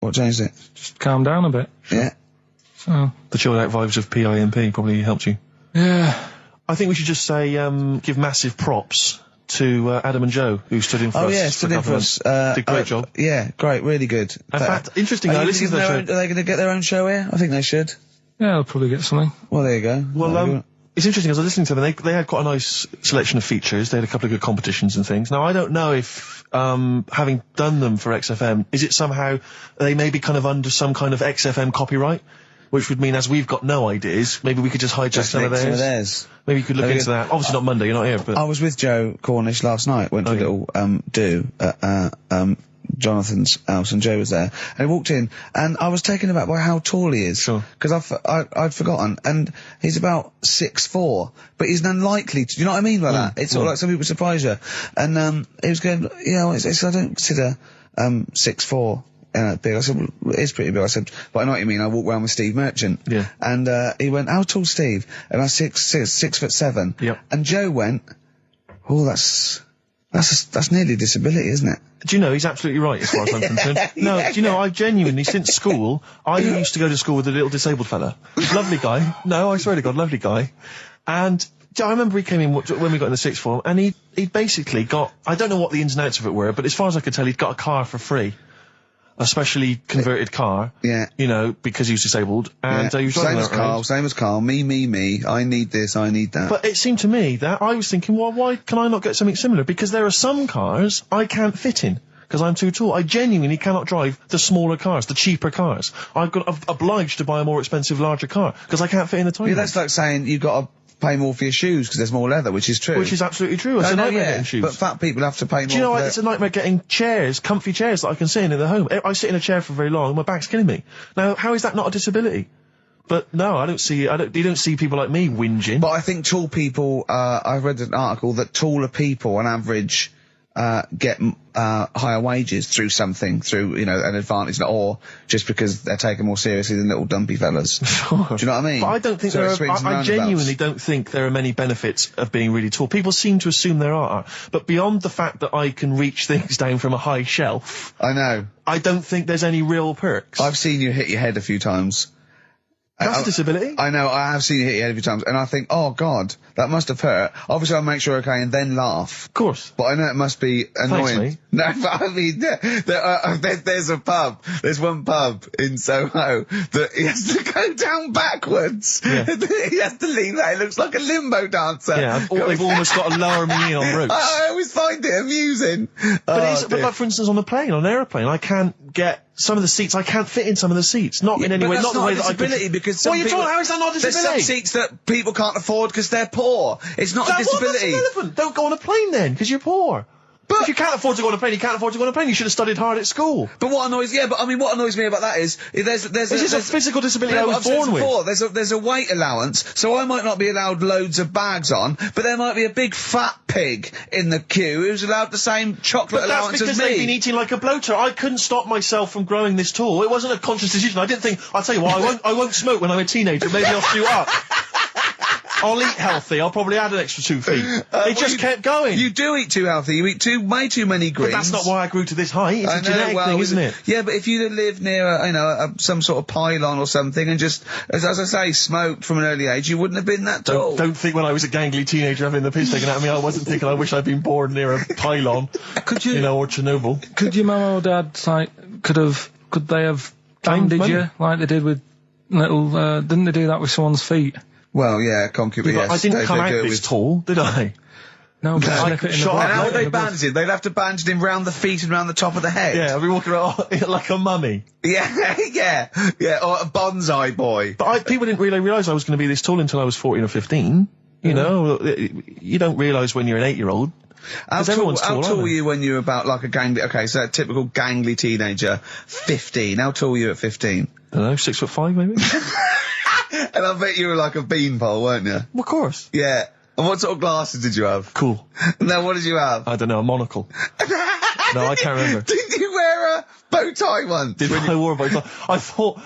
What changed it? Just calm down a bit. Yeah. So. The chilled out vibes of PIMP probably helped you. Yeah. I think we should just say, give massive props to Adam and Joe, who stood in for us. Oh yeah, stood in for us. Did a great job. Yeah, great, really good. In fact, interesting. I listened to their show. Are they going to get their own show here? I think they should. Yeah, they'll probably get something. Well, there you go. Well, it's interesting, as I was listening to them, they had quite a nice selection of features. They had a couple of good competitions and things. Now, I don't know if, having done them for XFM, is it somehow, they may be kind of under some kind of XFM copyright? Which would mean, as we've got no ideas, maybe we could just hijack some of theirs. Maybe you could look into that. Obviously not Monday, you're not here, but... I was with Joe Cornish last night, went to a little, do at, Jonathan's house, and Joe was there, and he walked in, and I was taken aback by how tall he is. Sure. Because I'd forgotten, and he's about 6'4", but he's unlikely to, do you know what I mean by that? It's sort of like some people surprise you. And, he was going, you know, I don't consider, 6'4", big. I said, well, it is pretty big. I said, but I know what you mean. I walk around with Steve Merchant. Yeah. And, he went, how tall's Steve? And I was 6'7". Yep. And Joe went, oh, that's nearly a disability, isn't it? Do you know, he's absolutely right as far as I'm concerned. No, do you know, I genuinely, since school, I used to go to school with a little disabled fella. Lovely guy. No, I swear to God, lovely guy. And I remember he came in when we got in the sixth form, and he'd basically got, I don't know what the ins and outs of it were, but as far as I could tell, he'd got a car for free. A specially converted car. Yeah. You know, because he was disabled. And he was driving that range. Same as Karl. Me. I need this, I need that. But it seemed to me that I was thinking, well, why can I not get something similar? Because there are some cars I can't fit in. Because I'm too tall. I genuinely cannot drive the smaller cars, the cheaper cars. I'm obliged to buy a more expensive, larger car. Because I can't fit in the tiny one. That's like saying you've got to pay more for your shoes because there's more leather, which is true. Which is absolutely true. It's a nightmare getting shoes. But fat people have to pay more. Do you know what? It's a nightmare getting chairs, comfy chairs that I can sit in the home. I sit in a chair for very long and my back's killing me. Now, how is that not a disability? But no, you don't see people like me whinging. But I think tall people, I read an article that taller people on average, get higher wages through, you know, an advantage, or just because they're taken more seriously than little dumpy fellas. Sure. Do you know what I mean? But I don't think I genuinely don't think there are many benefits of being really tall. People seem to assume there are, but beyond the fact that I can reach things down from a high shelf, I know, I don't think there's any real perks. I've seen you hit your head a few times. That's a disability. I know, I have seen you hit your head a few times, and I think, oh God, that must have hurt. Obviously I'll make sure okay and then laugh. Of course. But I know it must be annoying. Thanks, mate. No, but I mean, there's one pub in Soho that he has to go down backwards. Yeah. He has to lean back, it looks like a limbo dancer. Yeah, they've almost got to lower me in on ropes. I always find it amusing. But like, for instance, on a plane, on an airplane, I can't get some of the seats, I can't fit in some of the seats. Not in any way, not the way that I could. Because how is that not a disability? There's some seats that people can't afford because they're poor. It's not a disability. That's irrelevant. Don't go on a plane then, because you're poor. But if you can't afford to go on a plane, you can't afford to go on a plane. You should have studied hard at school. But what annoys me about that is there's a physical disability I was born with. There's a weight allowance, so I might not be allowed loads of bags on, but there might be a big fat pig in the queue who's allowed the same chocolate allowance as me. That's because they've been eating like a bloater. I couldn't stop myself from growing this tall. It wasn't a conscious decision. I didn't think, I'll tell you what, I won't smoke when I'm a teenager. Maybe I'll shoot up. I'll eat healthy. I'll probably add an extra 2 feet. It just kept going. You do eat too healthy. You eat way too many greens. But that's not why I grew to this height. It's a genetic thing, isn't it? Yeah, but if you lived near some sort of pylon or something and just, as I say, smoked from an early age, you wouldn't have been that tall. Don't think when I was a gangly teenager having the piss taken out of me, I wasn't thinking I wish I'd been born near a pylon. Or Chernobyl. Could your mum or dad, could they have banded you like they did with little, didn't they do that with someone's feet? Well, yeah, concubine, yes. I didn't come out this tall, did I? No, but how would they bandage him? They'd have to bandage him round the feet and round the top of the head. Yeah, I'd be walking around like a mummy. Yeah, or a bonsai boy. But people didn't really realise I was going to be this tall until I was 14 or 15. You know, you don't realise when you're an 8-year-old. How tall were you when you were about like a gangly, a typical gangly teenager, 15? How tall were you at 15? I don't know, 6'5" maybe? And I bet you were like a beanpole, weren't you? Well, of course. Yeah. And what sort of glasses did you have? Cool. Now, what did you have? I don't know, a monocle. No, I can't remember. Did you wear a bow tie once? I wore a bow tie? I thought,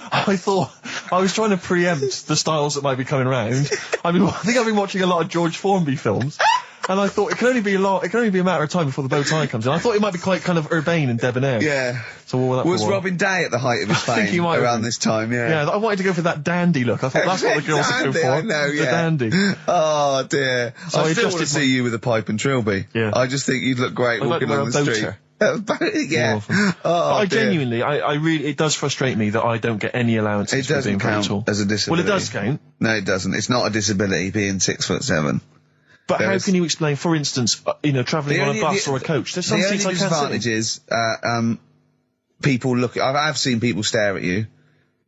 I was trying to preempt the styles that might be coming around. I think I've been watching a lot of George Formby films. And I thought it can only be a matter of time before the bow tie comes in. I thought it might be quite kind of urbane and debonair. Yeah. So all that was Robin Day at the height of his fame? I think he might around this time. Yeah. Yeah, I wanted to go for that dandy look. I thought that's what the girls would go for. I know, the dandy. Oh dear. So I still want to see you with a pipe and trilby. Yeah. I just think you'd look great walking on the street. Yeah. Oh, I genuinely, I really, it does frustrate me that I don't get any allowances. It doesn't count as a disability. Well, it does count. No, it doesn't. It's not a disability being 6'7". But how can you explain, for instance, travelling on a bus or a coach? There's some seats I can't sit in. The only disadvantage is, people look. I've seen people stare at you,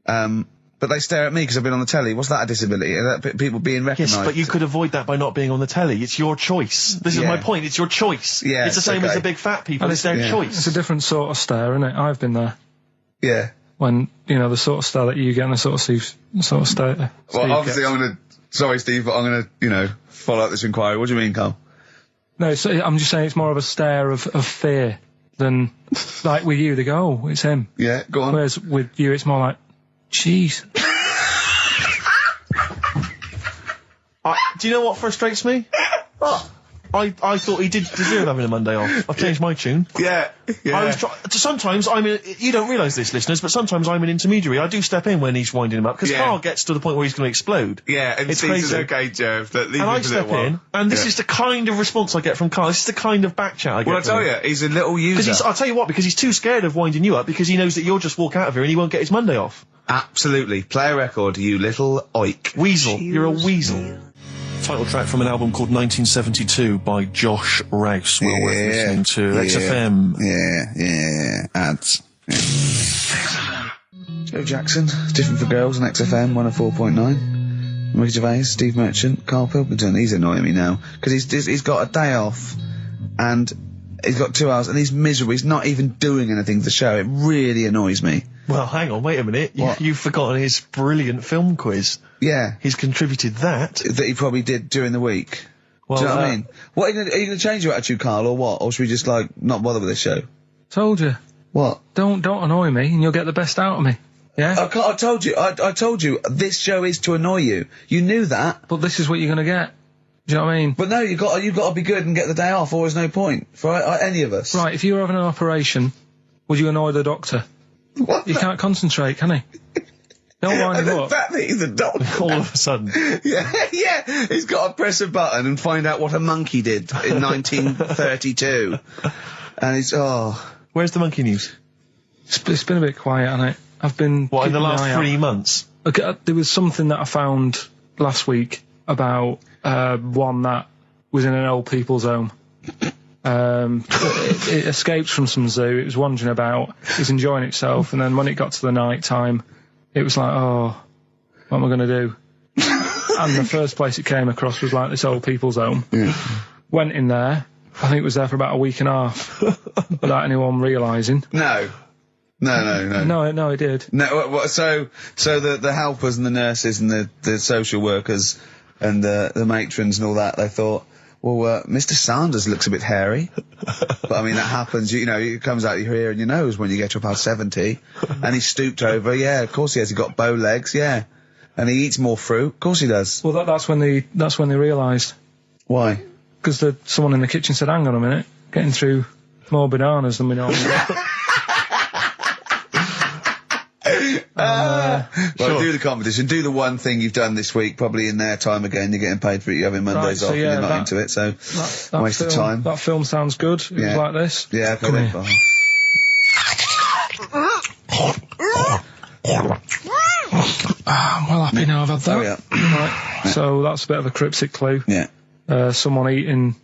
but they stare at me because I've been on the telly. What's that a disability? People being recognised. Yes, but you could avoid that by not being on the telly. It's your choice. This is my point. It's your choice. Yeah, it's the same as the big fat people. It's their choice. It's a different sort of stare, isn't it? I've been there. Yeah. When the sort of stare that you get and the sort of stare. Well, obviously, sorry, Steve, but I'm gonna, follow up this inquiry. What do you mean, Karl? No, I'm just saying it's more of a stare of fear than, like with you, they go, oh, it's him. Yeah, go on. Whereas with you, it's more like, jeez. Do you know what frustrates me? What? I thought he did deserve having a Monday off. I've changed my tune. Yeah. Sometimes you don't realise this, listeners, but sometimes I'm an intermediary. I do step in when he's winding him up, because Karl gets to the point where he's going to explode. Yeah, and it's crazy. Okay, Jerv, and I step in, and this is the kind of response I get from Karl. This is the kind of back chat I get Well, I tell you, he's a little user. I'll tell you what, because he's too scared of winding you up, because he knows that you'll just walk out of here and he won't get his Monday off. Absolutely. Play a record, you little oik. Weasel. You're a weasel. Title track from an album called 1972 by Josh Rouse. Well worth listening to. XFM. Yeah. Ads. Yeah. Joe Jackson, Different for Girls on XFM 104.9. Ricky Gervais, Steve Merchant, Karl Pilkington. He's annoying me now because he's got a day off and he's got 2 hours and he's miserable. He's not even doing anything for the show. It really annoys me. Well, hang on, wait a minute. You've forgotten his brilliant film quiz. Yeah. He's contributed that he probably did during the week. Well, do you know what I mean? What, are you going to change your attitude, Karl, or what? Or should we just, not bother with this show? Told you. What? Don't annoy me and you'll get the best out of me. Yeah? I told you. I told you. This show is to annoy you. You knew that. But this is what you're going to get. Do you know what I mean? But no, you've got to be good and get the day off, or there's no point for any of us. Right, if you were having an operation, would you annoy the doctor? What? You can't concentrate, can he? Don't wind him up. The fact that he's a doctor. All of a sudden. Yeah. He's got to press a button and find out what a monkey did in 1932. And he's, Where's the monkey news? It's been a bit quiet, hasn't it? I've been... What, in the last 3 months? Okay, there was something that I found last week about one that was in an old people's home. It escaped from some zoo, it was wandering about, it was enjoying itself, and then when it got to the night time, it was like, oh, what am I going to do? And the first place it came across was this old people's home. Yeah. Went in there, I think it was there for about a week and a half, without anyone realising. No, it did. No, so the helpers and the nurses and the social workers and the matrons and all that, they thought, well, Mr. Sanders looks a bit hairy. But I mean, that happens, it comes out your ear and your nose when you get to about 70. And he stooped over, yeah, of course he has. He got bow legs, yeah. And he eats more fruit, of course he does. Well, that's when they realised. Why? Because someone in the kitchen said, hang on a minute, getting through more bananas than we normally get. Well, do the competition. Do the one thing you've done this week, probably in their time again. You're getting paid for it. You're having Mondays off. You're not into it, so that waste of time. That film sounds good. It was like this. Yeah, okay. Then. I'm well happy now I've had that. Oh, yeah. Right. So that's a bit of a cryptic clue. Yeah. Someone eating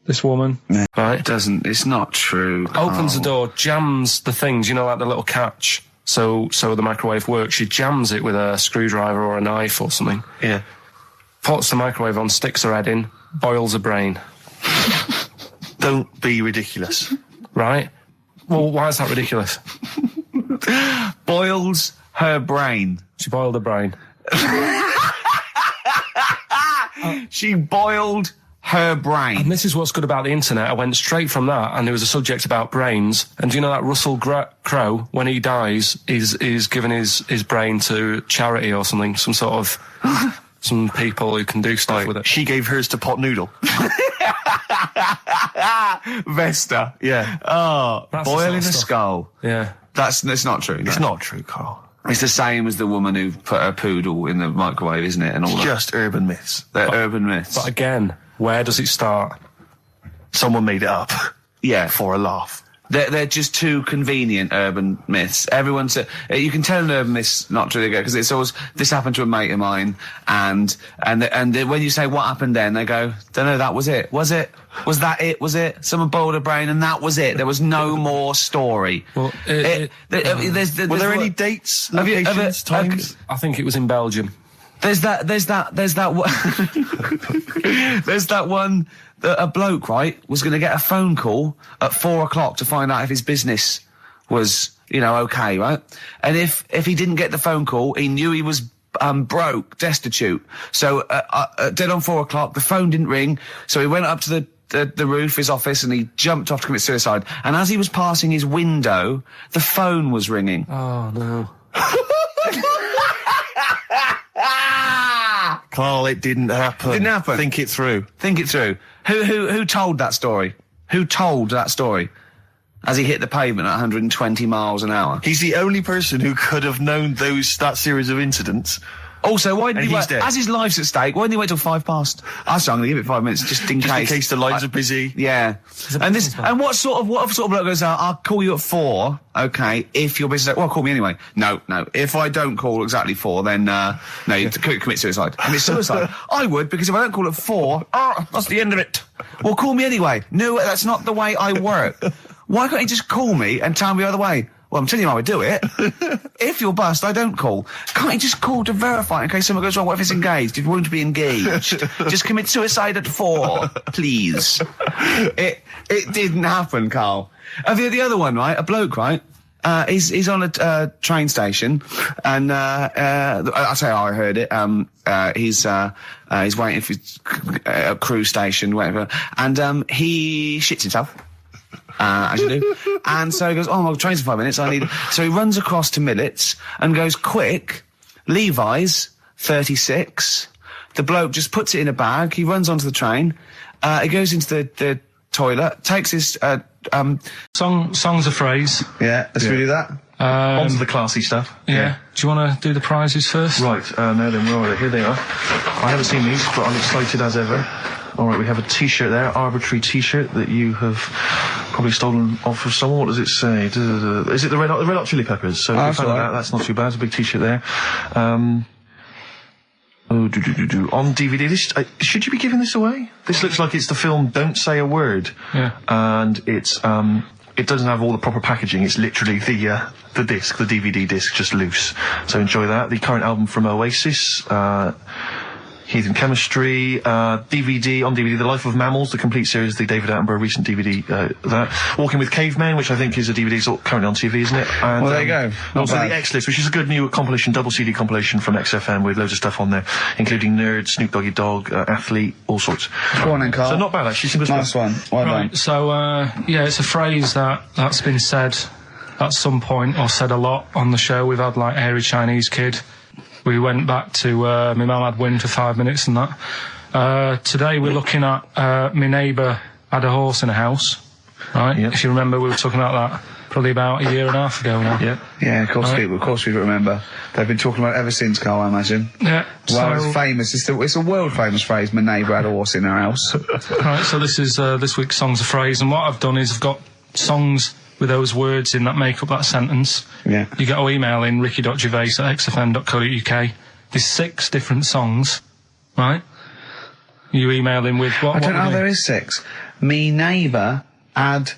this woman. Yeah. Right. It's not true. Opens the door, jams the things, like the little catch. So the microwave works. She jams it with a screwdriver or a knife or something. Yeah. Puts the microwave on, sticks her head in, boils her brain. Don't be ridiculous. Right? Well, why is that ridiculous? Boils her brain. She boiled her brain. She boiled her brain. And this is what's good about the internet. I went straight from that, and there was a subject about brains. And do you know that Russell Crowe, when he dies, is giving his brain to charity or something, some sort of some people who can do stuff with it. She gave hers to Pot Noodle. Vesta. Yeah. Oh, That's boil the in a sort of stuff. skull. Yeah. That's not true. It's not true, Carl. It's the same as the woman who put her poodle in the microwave, isn't it? And all that. Just urban myths. They're urban myths. But again, where does it start? Someone made it up. Yeah. For a laugh. They're just too convenient urban myths. Everyone said you can tell an urban myth's not true because it's always this happened to a mate of mine, and when you say what happened then, they go, don't know, that was it. Was it? Was that it? Was it? Someone boiled a brain and that was it. There was no more story. Well, Were there any dates, locations, times? I think it was in Belgium. There's that one that a bloke, right, was going to get a phone call at 4 o'clock to find out if his business was, okay, right? And if he didn't get the phone call, he knew he was broke, destitute. So dead on 4 o'clock, the phone didn't ring, so he went up to the roof of his office and he jumped off to commit suicide. And as he was passing his window, the phone was ringing. Oh, no. Carl, it didn't happen. Didn't happen. Think it through. Think it through. Who told that story? Who told that story? As he hit the pavement at 120 miles an hour. He's the only person who could have known that series of incidents. Also, why didn't And he he's wait? dead. As his life's at stake, why didn't he wait till 5 past? I'm going to give it 5 minutes just in Just case. in case the lines are busy. Yeah. And what sort of bloke goes out, I'll call you at 4, okay, if you're busy. Well, call me anyway. No. If I don't call exactly 4, then, no, you commit suicide. Commit suicide. I would, because if I don't call at 4, that's the end of it. Well, call me anyway. No, that's not the way I work. Why can't you just call me and tell me the other way? Well, I'm telling you how I do it. If you're bust, I don't call. Can't you just call to verify in case something goes wrong? What if it's engaged? If you want to be engaged, just commit suicide at 4, please. It didn't happen, Carl. The other one, right? A bloke, right? He's on a train station, and I'll tell you how I heard it. He's waiting for a cruise station, whatever, and he shits himself. As you do. And so he goes, my train's in 5 minutes, so he runs across to Millets and goes, quick, Levi's, 36. The bloke just puts it in a bag, he runs onto the train, he goes into the toilet, takes his, Song's a phrase. Yeah, let's do that. Onto the classy stuff. Yeah. Do you want to do the prizes first? Right, now then, where are they? Here they are. I haven't seen these, but I'm excited as ever. Alright, we have a t-shirt there, arbitrary t-shirt that you have probably stolen off of someone. What does it say? Is it the Red Hot Chili Peppers? So if you found that, that's not too bad. It's a big t-shirt there. On DVD. Should you be giving this away? This looks like it's the film Don't Say a Word. Yeah. And it's, it doesn't have all the proper packaging. It's literally the disc, the DVD disc, just loose. So enjoy that. The current album from Oasis, Heathen Chemistry, DVD, on DVD, The Life of Mammals, the complete series, the David Attenborough recent DVD, that. Walking with Cavemen, which I think is a DVD, it's currently on TV, isn't it? And, well, there you go. Also the X-List, which is a good new compilation, double CD compilation from XFM with loads of stuff on there, including Nerd, Snoop Doggy Dogg, Athlete, all sorts. Go on then, Carl. So not bad, actually. Nice one. Well done. So, it's a phrase that's been said at some point, or said a lot on the show. We've had, like, Hairy Chinese Kid. We went back to, my mum had wind for 5 minutes and that. Today we're looking at, my neighbour had a horse in a house, right? Yep. If you remember, we were talking about that probably about a year and a half ago now. Yeah, of course we remember. They've been talking about it ever since, Carl, I imagine. Yeah. Well, it's famous. It's a world famous phrase, my neighbour had a horse in her house. Right, so this is, this week's Songs of Phrase, and what I've done is I've got songs with those words in that make up that sentence. Yeah. You get to email in ricky.gervais@xfm.co.uk. There's 6 different songs, right? You email in with what? I don't know, there is 6. Me neighbour had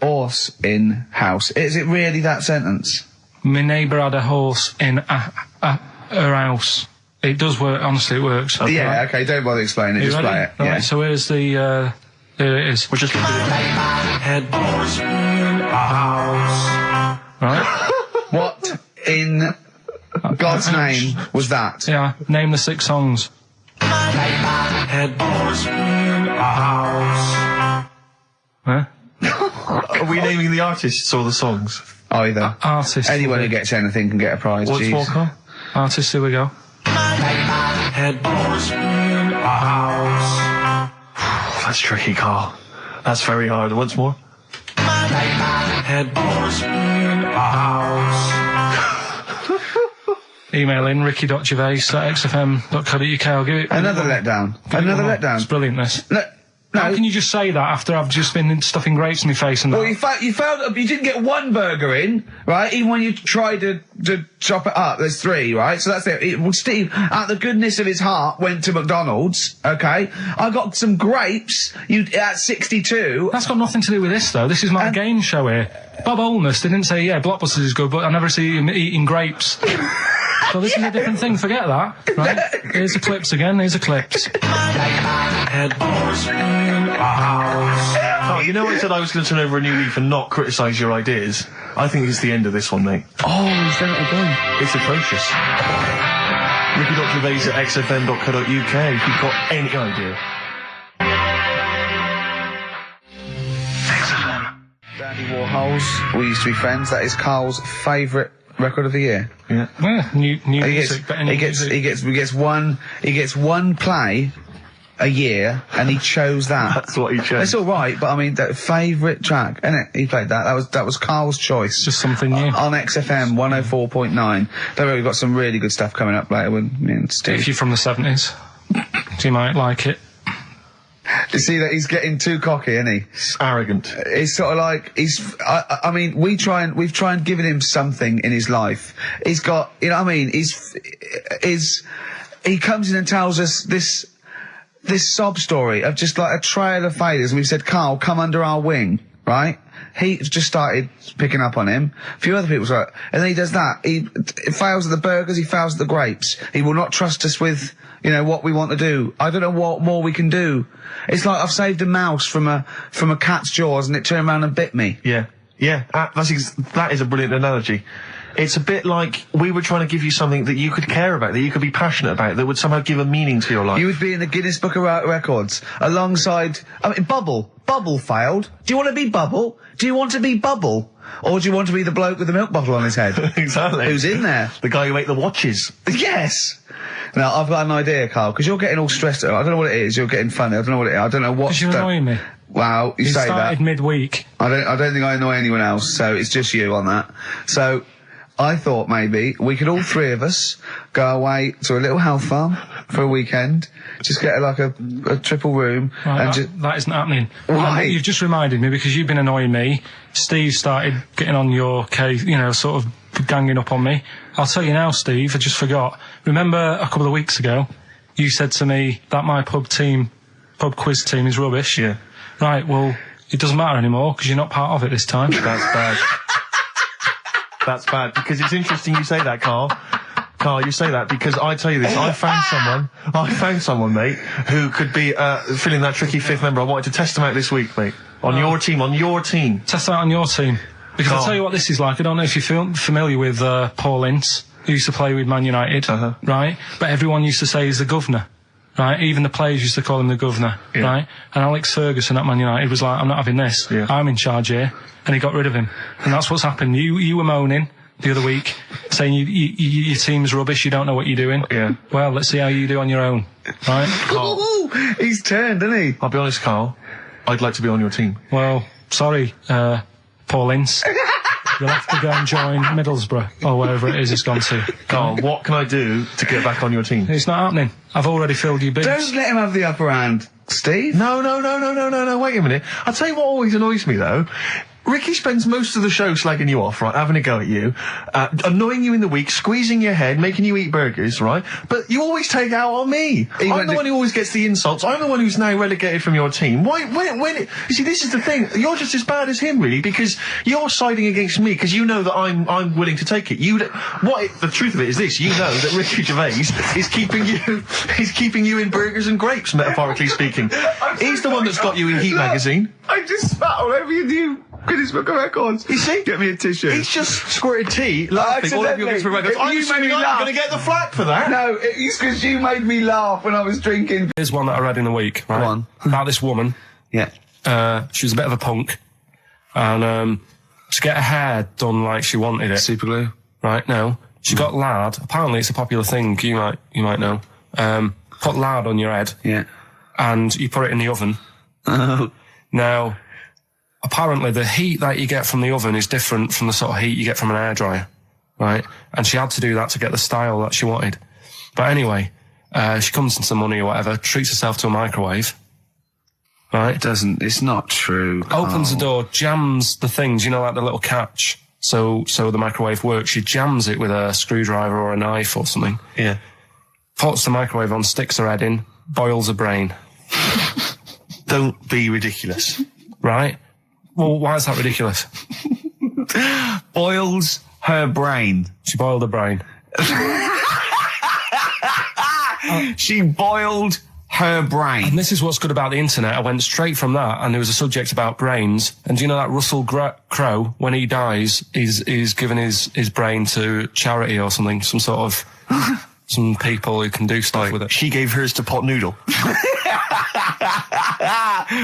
horse in house. Is it really that sentence? My neighbour had a horse in her house. It does work, honestly, it works. Okay. Yeah, okay, don't bother explaining it, just ready? play it. Right, yeah. So here's the, here it is. We're just head horse in a house. Right? What in God's name was that? Yeah, name the 6 songs. Head horse in a house. Huh? Are we naming the artists or the songs? Either. Artists. Anyone who gets anything can get a prize. What's more, Carl? Artists, here we go. Head horse in a house. That's tricky, Carl. That's very hard. Once more. Email in ricky.gervais@xfm.co.uk. I'll give it Another letdown. Another letdown. It's brilliant, this. No. How can you just say that after I've just been stuffing grapes in my face and that? Well, you failed. You didn't get one burger in, right? Even when you tried to chop it up, there's 3, right? So that's it. Well, Steve, out of the goodness of his heart, went to McDonald's. Okay, I got some grapes. At 62. That's got nothing to do with this, though. This is my game show here. Bob Holness didn't say, yeah, Blockbusters is good, but I never see him eating grapes. So this is a different thing. Forget that. Right? Here's the clips again. Here's the clips. Oh, you know I said I was going to turn over a new leaf and not criticise your ideas? I think it's the end of this one, mate. Oh, he's done it again. It's atrocious. Ricky.gervais@xfm.co.uk if you've got any idea. Dandy Warhols. We used to be friends. That is Karl's favourite record of the year. Yeah. Yeah, new music. He gets one play a year, and he chose that. That's what he chose. It's all right, but I mean, that favourite track, isn't it? He played that. That was Karl's choice. Just something new on XFM 104.9. Don't worry, we've got some really good stuff coming up later with me and Steve. If you're from the 70s, you might like it. You see that he's getting too cocky, isn't he? Arrogant. He's sort of like, I mean, we've tried giving him something in his life. He's got, you know what I mean? He comes in and tells us this sob story of just like a trail of failures. And we've said, Karl, come under our wing, right? He just started picking up on him. A few other people started. And then he does that. He fails at the burgers, he fails at the grapes. He will not trust us with, you know, what we want to do. I don't know what more we can do. It's like I've saved a mouse from a cat's jaws and it turned around and bit me. Yeah. Yeah. That is a brilliant analogy. It's a bit like we were trying to give you something that you could care about, that you could be passionate about, that would somehow give a meaning to your life. You would be in the Guinness Book of Records alongside, I mean, Bubble. Bubble failed. Do you want to be Bubble? Do you want to be Bubble? Or do you want to be the bloke with the milk bottle on his head? Exactly. Who's in there? The guy who ate the watches. Yes. Now, I've got an idea, Karl, because you're getting all stressed out. I don't know what it is. You're getting funny. I don't know what it is. I don't know what... Because you're annoying me. Wow, you say that. started midweek. I don't think I annoy anyone else, so it's just you on that. So... I thought maybe we could all 3 of us go away to a little health farm for a weekend, just get like a triple room. Right, that isn't happening. Why? You've just reminded me because you've been annoying me. Steve started getting on your case, you know, sort of ganging up on me. I'll tell you now, Steve, I just forgot. Remember a couple of weeks ago, you said to me that my pub quiz team is rubbish. Yeah. Right, well, it doesn't matter anymore because you're not part of it this time. That's bad. That's bad, because it's interesting you say that, Karl. Karl, you say that because I tell you this, I found someone, mate, who could be filling that tricky 5th member. I wanted to test him out this week, mate. On your team. Test out on your team. Because I'll tell you what this is like. I don't know if you're familiar with Paul Ince, who used to play with Man United, right? But everyone used to say he's the governor. Right, even the players used to call him the governor, right? And Alex Ferguson at Man United was like, I'm not having this. Yeah. I'm in charge here. And he got rid of him. And that's what's happened. You were moaning the other week, saying your team's rubbish, you don't know what you're doing. Yeah. Well, let's see how you do on your own, right? Ooh, he's turned, isn't he? I'll be honest, Karl, I'd like to be on your team. Well, sorry, Paul Ince. You'll have to go and join Middlesbrough, or wherever it is it's gone to. Karl, what can I do to get back on your team? It's not happening. I've already filled your boots. Don't let him have the upper hand, Steve. No, wait a minute. I'll tell you what always annoys me, though. Ricky spends most of the show slagging you off, right, having a go at you, annoying you in the week, squeezing your head, making you eat burgers, right? But you always take it out on me. I'm the one who always gets the insults. I'm the one who's now relegated from your team. Why, you see, this is the thing. You're just as bad as him, really, because you're siding against me, because you know that I'm willing to take it. The truth of it is this, you know that Ricky Gervais is keeping you in burgers and grapes, metaphorically speaking. He's the one that's got you in Heat magazine. I just spat all over your new Guinness Book of Records. You see? Get me a tissue. He's just squirted tea, laughing all over your Guinness Book of Records. I'm going to get the flak for that. No, it's because you made me laugh when I was drinking. Here's one that I read in the week, right? Go on. About this woman. Yeah. She was a bit of a punk. And, to get her hair done like she wanted it. Super glue. Right, no. She got lard. Apparently it's a popular thing, you might know. Put lard on your head. Yeah. And you put it in the oven. Now, apparently the heat that you get from the oven is different from the sort of heat you get from an hairdryer, right? And she had to do that to get the style that she wanted. But anyway, she comes into money or whatever, treats herself to a microwave, right? It's not true. Opens the door, jams the things, like the little catch, so the microwave works. She jams it with a screwdriver or a knife or something. Yeah. Puts the microwave on, sticks her head in, boils her brain. Don't be ridiculous. Right? Well, why is that ridiculous? Boils her brain. She boiled her brain. She boiled her brain. And this is what's good about the internet. I went straight from that, and there was a subject about brains. And do you know that Russell Crowe, when he dies, he's given his brain to charity or something, some sort of some people who can do stuff with it. She gave hers to Pot Noodle.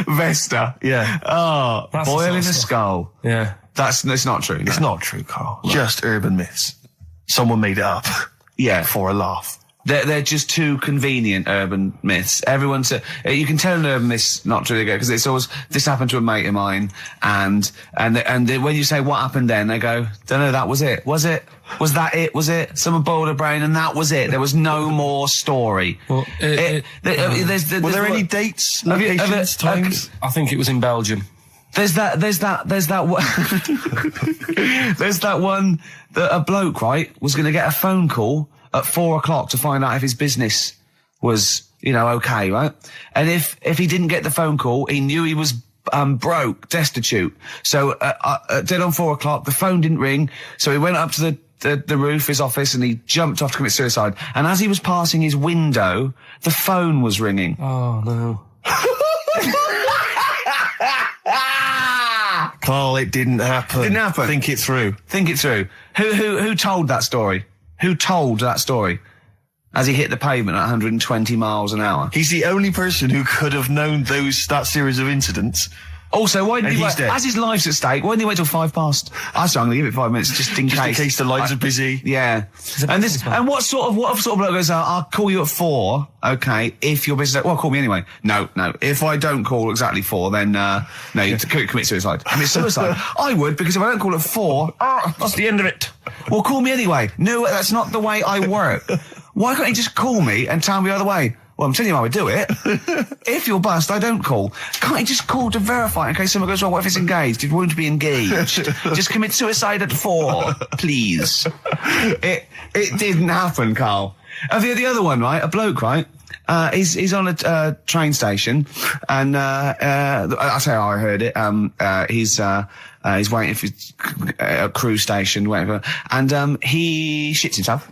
Vesta. Yeah. Oh, That's boiling the a sort of skull. Yeah. It's not true. It's not true, Carl. Just urban myths. Someone made it up. Yeah. For a laugh. They're just too convenient urban myths. Everyone's you can tell an urban myth's not true because it's always this happened to a mate of mine, and when you say what happened then, they go, don't know, that was it. Was it? Was that it? Was it? Someone boiled a brain and that was it. There was no more story. Well, Were there any dates, locations, times? I think it was in Belgium. There's that one. There's that one that a bloke, right, was going to get a phone call at 4:00 to find out if his business was, okay, right? And if he didn't get the phone call, he knew he was broke, destitute. So dead on 4:00, the phone didn't ring, so he went up to the roof, his office, and he jumped off to commit suicide. And as he was passing his window, the phone was ringing. Oh no. Carl, it didn't happen. Didn't happen. Think it through. Think it through. Who told that story? Who told that story? As he hit the pavement at 120 miles an hour. He's the only person who could have known that series of incidents. Also, why didn't he wait? Dead. As his life's at stake, why didn't he wait till 5:00? I'm going to give it 5 minutes just in case. Just in case the lines are busy. Yeah. And what sort of bloke goes, I'll call you at 4, okay, if your business, well, call me anyway. No. If I don't call exactly 4, then, no, you commit suicide. Commit suicide. I would, because if I don't call at 4, that's the end of it. Well, call me anyway. No, that's not the way I work. Why can't he just call me and tell me the other way? Well, I'm telling you how I do it. If you're bust, I don't call. Can't you just call to verify in case someone goes wrong? What if it's engaged? It won't be engaged. Just commit suicide at 4, please. It didn't happen, Carl. The other one, right? A bloke, right? He's on a train station, and that's how I heard it. He's waiting for a cruise station, whatever, and he shits himself.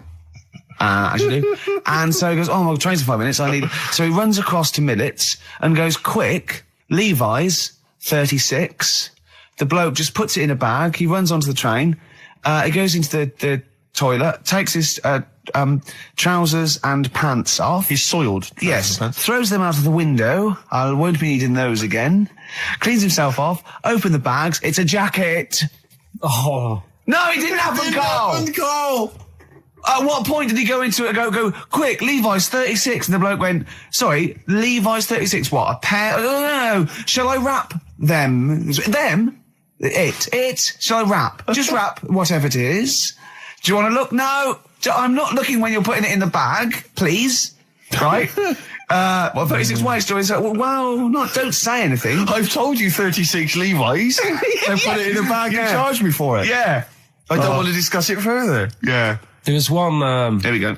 As you do. And so he goes, oh, my train's in 5 minutes, so he runs across to Millets and goes, quick, Levi's, 36. The bloke just puts it in a bag, he runs onto the train, he goes into the toilet, takes his, trousers and pants off. He's soiled. Yes. Throws them out of the window. I won't be needing those again. Cleans himself off, open the bags, it's a jacket. Oh. No, it didn't happen, Carl! At what point did he go into it and go, quick, Levi's 36? And the bloke went, sorry, Levi's 36, what, a pair? No. Shall I wrap them? Them? It? Shall I wrap? Just wrap whatever it is. Do you want to look? No. I'm not looking when you're putting it in the bag, please. Right? 36 white stories. Well, don't say anything. I've told you 36 Levi's. And put it in a bag and charge me for it. Yeah. I don't want to discuss it further. Yeah. There was one. There we go.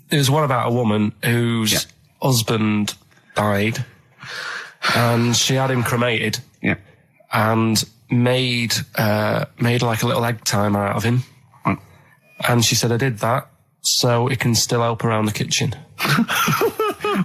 There was one about a woman whose husband died, and she had him cremated. Yeah. And made like a little egg timer out of him. Mm. And she said, I did that so it can still help around the kitchen.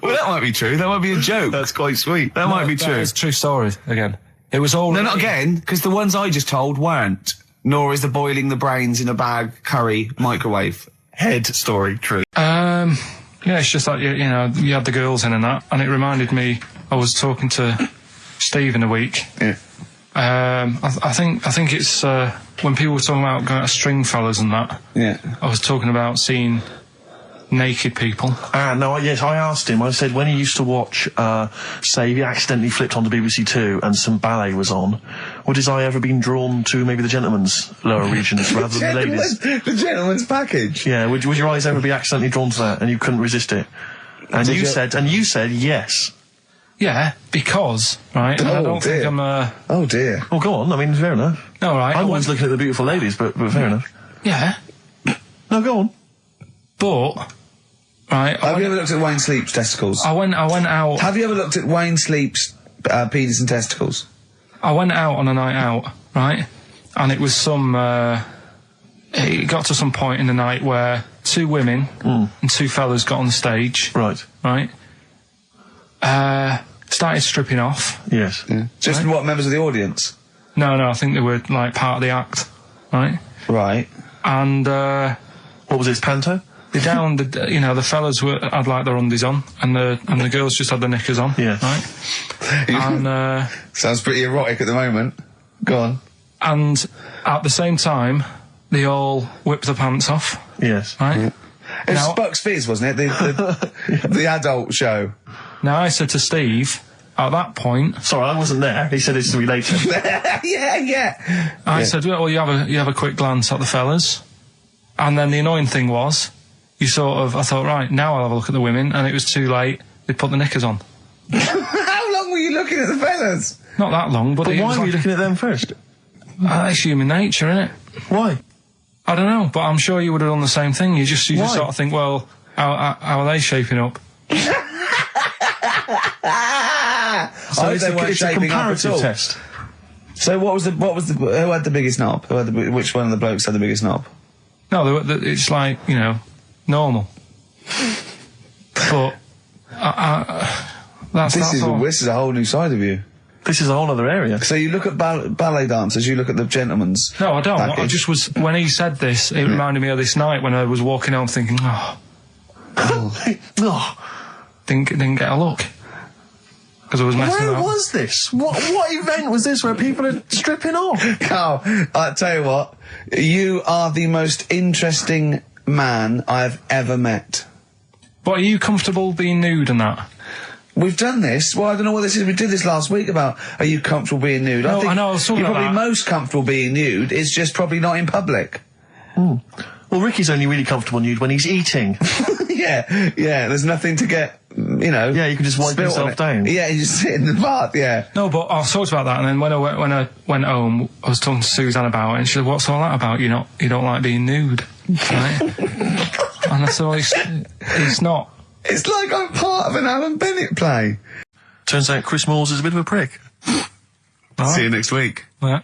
Well, that might be true. That might be a joke. That's quite sweet. That might be true. It's a true story. Again, it was all. No, not again, because the ones I just told weren't. Nor is the boiling the brains in a bag curry microwave head story true. Yeah, it's just like, you had the girls in and that, and it reminded me, I was talking to Steve in a week. Yeah. I think it's, when people were talking about going to Stringfellas and that. Yeah. I was talking about seeing naked people. Yes, I asked him, I said, when he used to watch, say, if he accidentally flipped onto BBC Two and some ballet was on, would his eye ever been drawn to maybe the gentleman's lower regions rather than the ladies? The gentleman's package? Yeah, would your eyes ever be accidentally drawn to that and you couldn't resist it? And you said yes. Yeah, because, right, I don't think I'm Oh dear. Well, go on, I mean, fair enough. No, right. I'm always looking at the beautiful ladies, but fair enough. Yeah. No, go on. But, right. Have you ever looked at Wayne Sleep's testicles? I went out. Have you ever looked at Wayne Sleep's penis and testicles? I went out on a night out, right? And it was it got to some point in the night where 2 women and 2 fellas got on the stage. Right. Right? Started stripping off. Yes. Yeah. Just what, members of the audience? No, I think they were, like, part of the act. Right? Right. And, what was this, panto? The fellas had like their undies on, and the girls just had their knickers on. Yeah. Right. And sounds pretty erotic at the moment. Go on. And at the same time, they all whipped their pants off. Yes. Right. Yeah. It was Bucks Fizz, wasn't it? The adult show. Now I said to Steve, at that point. Sorry, I wasn't there. He said it's to be later. yeah. I said, well, you have a quick glance at the fellas. And then the annoying thing was, I thought, right, now I'll have a look at the women, and it was too late. They put the knickers on. How long were you looking at the fellas? Not that long, but why were you looking at them first? It's human nature, isn't it? Why? I don't know, but I'm sure you would have done the same thing. You just sort of think, well, how are they shaping up? So it's a comparative test. So who had the biggest knob? Which one of the blokes had the biggest knob? No, it's like, normal. But this is a whole new side of you. This is a whole other area. So you look at ballet dancers, you look at the gentlemen's. No, I don't. package. I just was, when he said this, it reminded me of this night when I was walking home thinking, didn't get a look. Because I was messing Where up. was this? What event was this where people are stripping off? Carl, I tell you what, you are the most interesting man I've ever met. But are you comfortable being nude and that? We've done this. Well, I don't know what this is. We did this last week about, are you comfortable being nude? No, I know, I was talking you're about probably that. most comfortable being nude. It's just probably not in public. Well, Ricky's only really comfortable nude when he's eating. Yeah, there's nothing to get, Yeah, you can just wipe yourself down. Yeah, you just sit in the bath, yeah. No, but I talked about that, and then when I went home, I was talking to Suzanne about it, and she said, "What's all that about? You don't like being nude, right?" And I said, well, it's not. It's like I'm part of an Alan Bennett play. Turns out Chris Moores is a bit of a prick. See you next week. Yeah.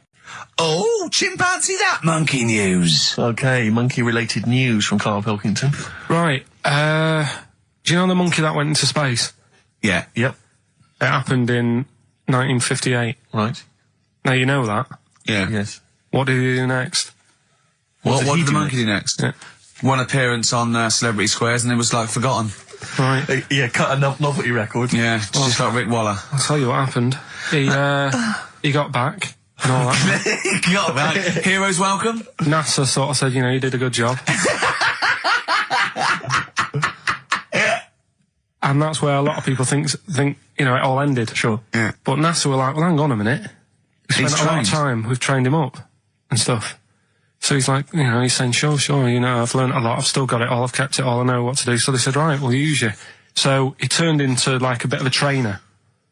Oh, chimpanzee that monkey news. Okay, monkey-related news from Karl Pilkington. Right. Do you know the monkey that went into space? Yeah. Yep. It happened in 1958. Right. Now you know that. Yeah. Yes. What did he do next? What did the monkey do next? Yeah. One appearance on Celebrity Squares and it was like forgotten. Right. Yeah, cut a novelty record. Yeah, just like Rick Waller. I'll tell you what happened. He got back and all that. He got back. Heroes welcome. NASA sort of said, you did a good job. And that's where a lot of people think it all ended. Sure. Yeah. But NASA were like, well, hang on a minute. We spent a lot of time. We've trained him up and stuff. So he's like, he's saying, sure, I've learned a lot. I've still got it all. I've kept it all. I know what to do. So they said, right, we'll use you. So he turned into like a bit of a trainer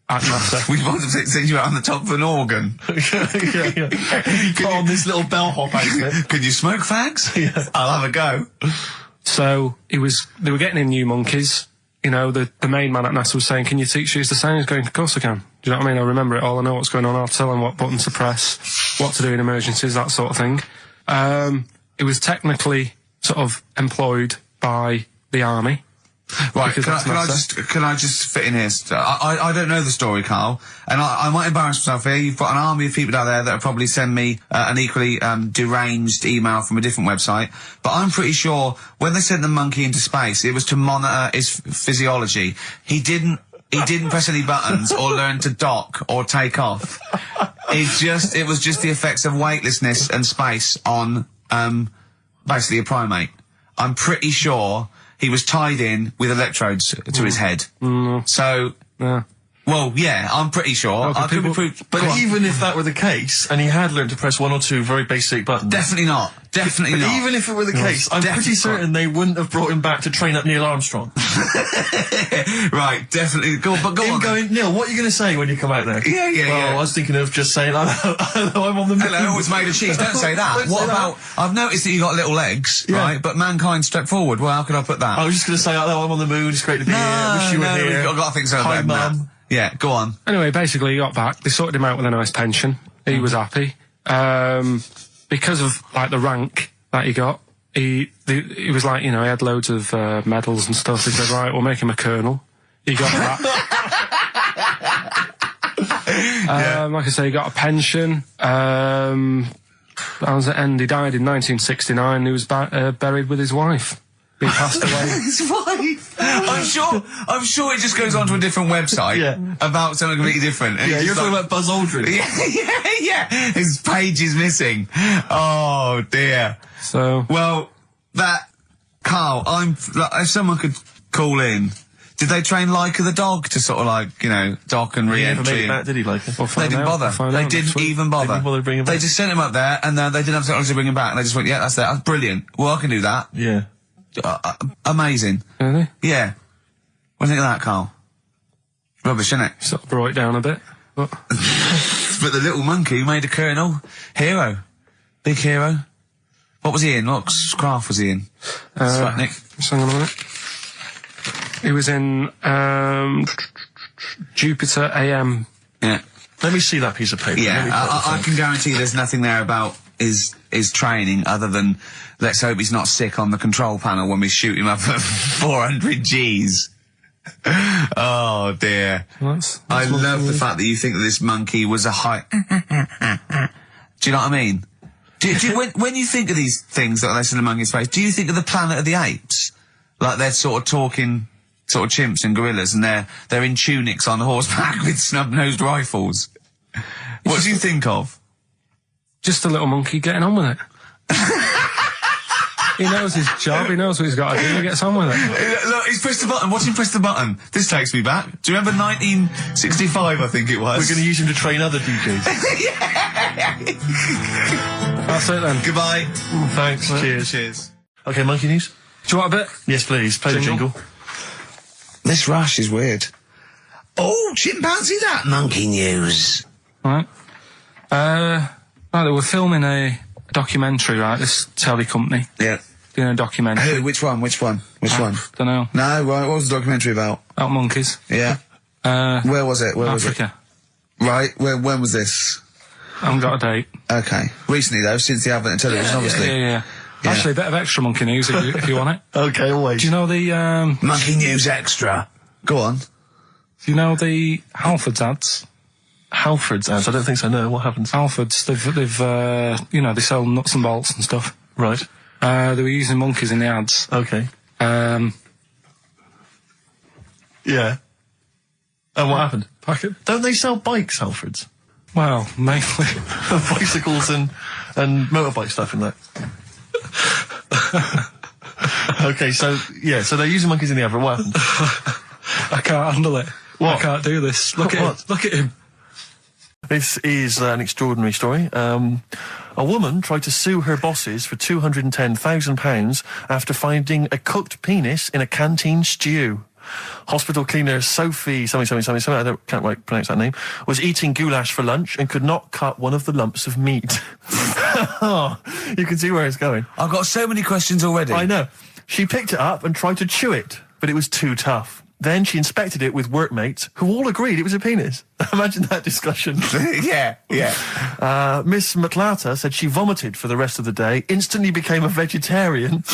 at NASA. We wanted to send you out on the top of an organ. yeah. Put on this little bellhop outfit. Can you smoke fags? Yeah. I'll have a go. So they were getting in new monkeys. The main man at NASA was saying, can you teach these the same? He's going, of course I can. Do you know what I mean? I remember it all. I know what's going on. I'll tell them what buttons to press, what to do in emergencies, that sort of thing. It was technically sort of employed by the army. Right, can I just fit in here? I don't know the story, Carl, and I might embarrass myself here. You've got an army of people out there that will probably send me an equally deranged email from a different website, but I'm pretty sure when they sent the monkey into space, it was to monitor his physiology. He didn't press any buttons or learn to dock or take off. It was just the effects of weightlessness and space on basically a primate. I'm pretty sure he was tied in with electrodes to his head. So, well, yeah, I'm pretty sure. I could be proved. But even if that were the case, and he had learned to press 1 or 2 very basic buttons. Definitely not. Definitely not. Even if it were the case, I'm pretty certain they wouldn't have brought him back to train up Neil Armstrong. Right, definitely. Go on. Going, Neil, what are you going to say when you come out there? Yeah. I was thinking of just saying, I'm on the moon. Hello, it's made of cheese. Don't say that. What about, I've noticed that you got little legs, right? But mankind stepped forward. Well, how could I put that? I was just going to say, I'm on the moon, it's great to be here, wish you were here. I've got to think so. Hi, Mum. Yeah, go on. Anyway, basically, he got back. They sorted him out with a nice pension. He was happy. Because of, like, the rank that he got, he was like, you know, he had loads of medals and stuff. He said, right, we'll make him a colonel. He got that. Like I say, he got a pension. How does it end? He died in 1969. He was buried with his wife. He passed away. His wife. I'm sure it just goes on to a different website about something completely different. Yeah, you're talking about Buzz Aldrin. Yeah. His page is missing. Oh dear. So well, Karl, if someone could call in. Did they train Leica the dog to sort of like, you know, dock and re-entry? Did he, Leica? They didn't bother. They didn't even bother. They didn't bother bringing him back. They just sent him up there and they didn't have technology to bring him back. And they just went, yeah, that's brilliant. Well, I can do that. Yeah. Amazing. Really? Yeah. What do you think of that, Karl? Rubbish, isn't it? Sort of brought it down a bit. But But the little monkey made a colonel. Hero. Big hero. What was he in? What craft was he in? Sputnik. Just hang on a minute. He was in Jupiter AM. Yeah. Let me see that piece of paper. Yeah, I can guarantee there's nothing there about his training other than let's hope he's not sick on the control panel when we shoot him up at 400 Gs. Oh dear. I love the fact that you think that this monkey was a high... Do you know what I mean? When you think of these things that are less in the monkey's face, do you think of the Planet of the Apes? Like they're sort of talking... sort of chimps and gorillas, and they're in tunics on horseback with snub-nosed rifles. What do you think of? Just a little monkey getting on with it. He knows his job, he knows what he's got to do, he gets on with it. Look, he's pressed the button, watch him press the button. This takes me back. Do you remember 1965, I think it was? We're going to use him to train other DJs. That's it then. Goodbye. Thanks, cheers. Okay, monkey news? Do you want a bit? Yes, please, play the jingle. This rash is weird. Oh, chimpanzee that monkey news. Right. Right, they were filming a documentary, right, this telly company. Yeah. Doing a documentary. Who? Which one? Don't know. No, what was the documentary about? About monkeys. Yeah. Where was it? Africa. Right, when was this? I haven't got a date. Okay. Recently though, since the advent of television, obviously. Yeah. Actually, a bit of extra monkey news if you want it. Okay, always. Do you know the, Monkey news extra. Go on. Do you know the Halfords ads? Halfords ads? I don't think so, no. What happens? Halfords, they've you know, they sell nuts and bolts and stuff. Right. They were using monkeys in the ads. Okay. Yeah. And what happened? Packet. Don't they sell bikes, Halfords? Well, mainly. Bicycles and motorbike stuff in that. Okay, so they're using monkeys in the advert. What happened? I can't handle it. What? I can't do this. Look at him. Look at him. This is an extraordinary story. A woman tried to sue her bosses for £210,000 after finding a cooked penis in a canteen stew. Hospital cleaner Sophie, something, I can't quite pronounce that name, was eating goulash for lunch and could not cut one of the lumps of meat. Oh, you can see where it's going. I've got so many questions already. I know. She picked it up and tried to chew it, but it was too tough. Then she inspected it with workmates, who all agreed it was a penis. Imagine that discussion. Yeah. Miss Matlata said she vomited for the rest of the day, instantly became a vegetarian,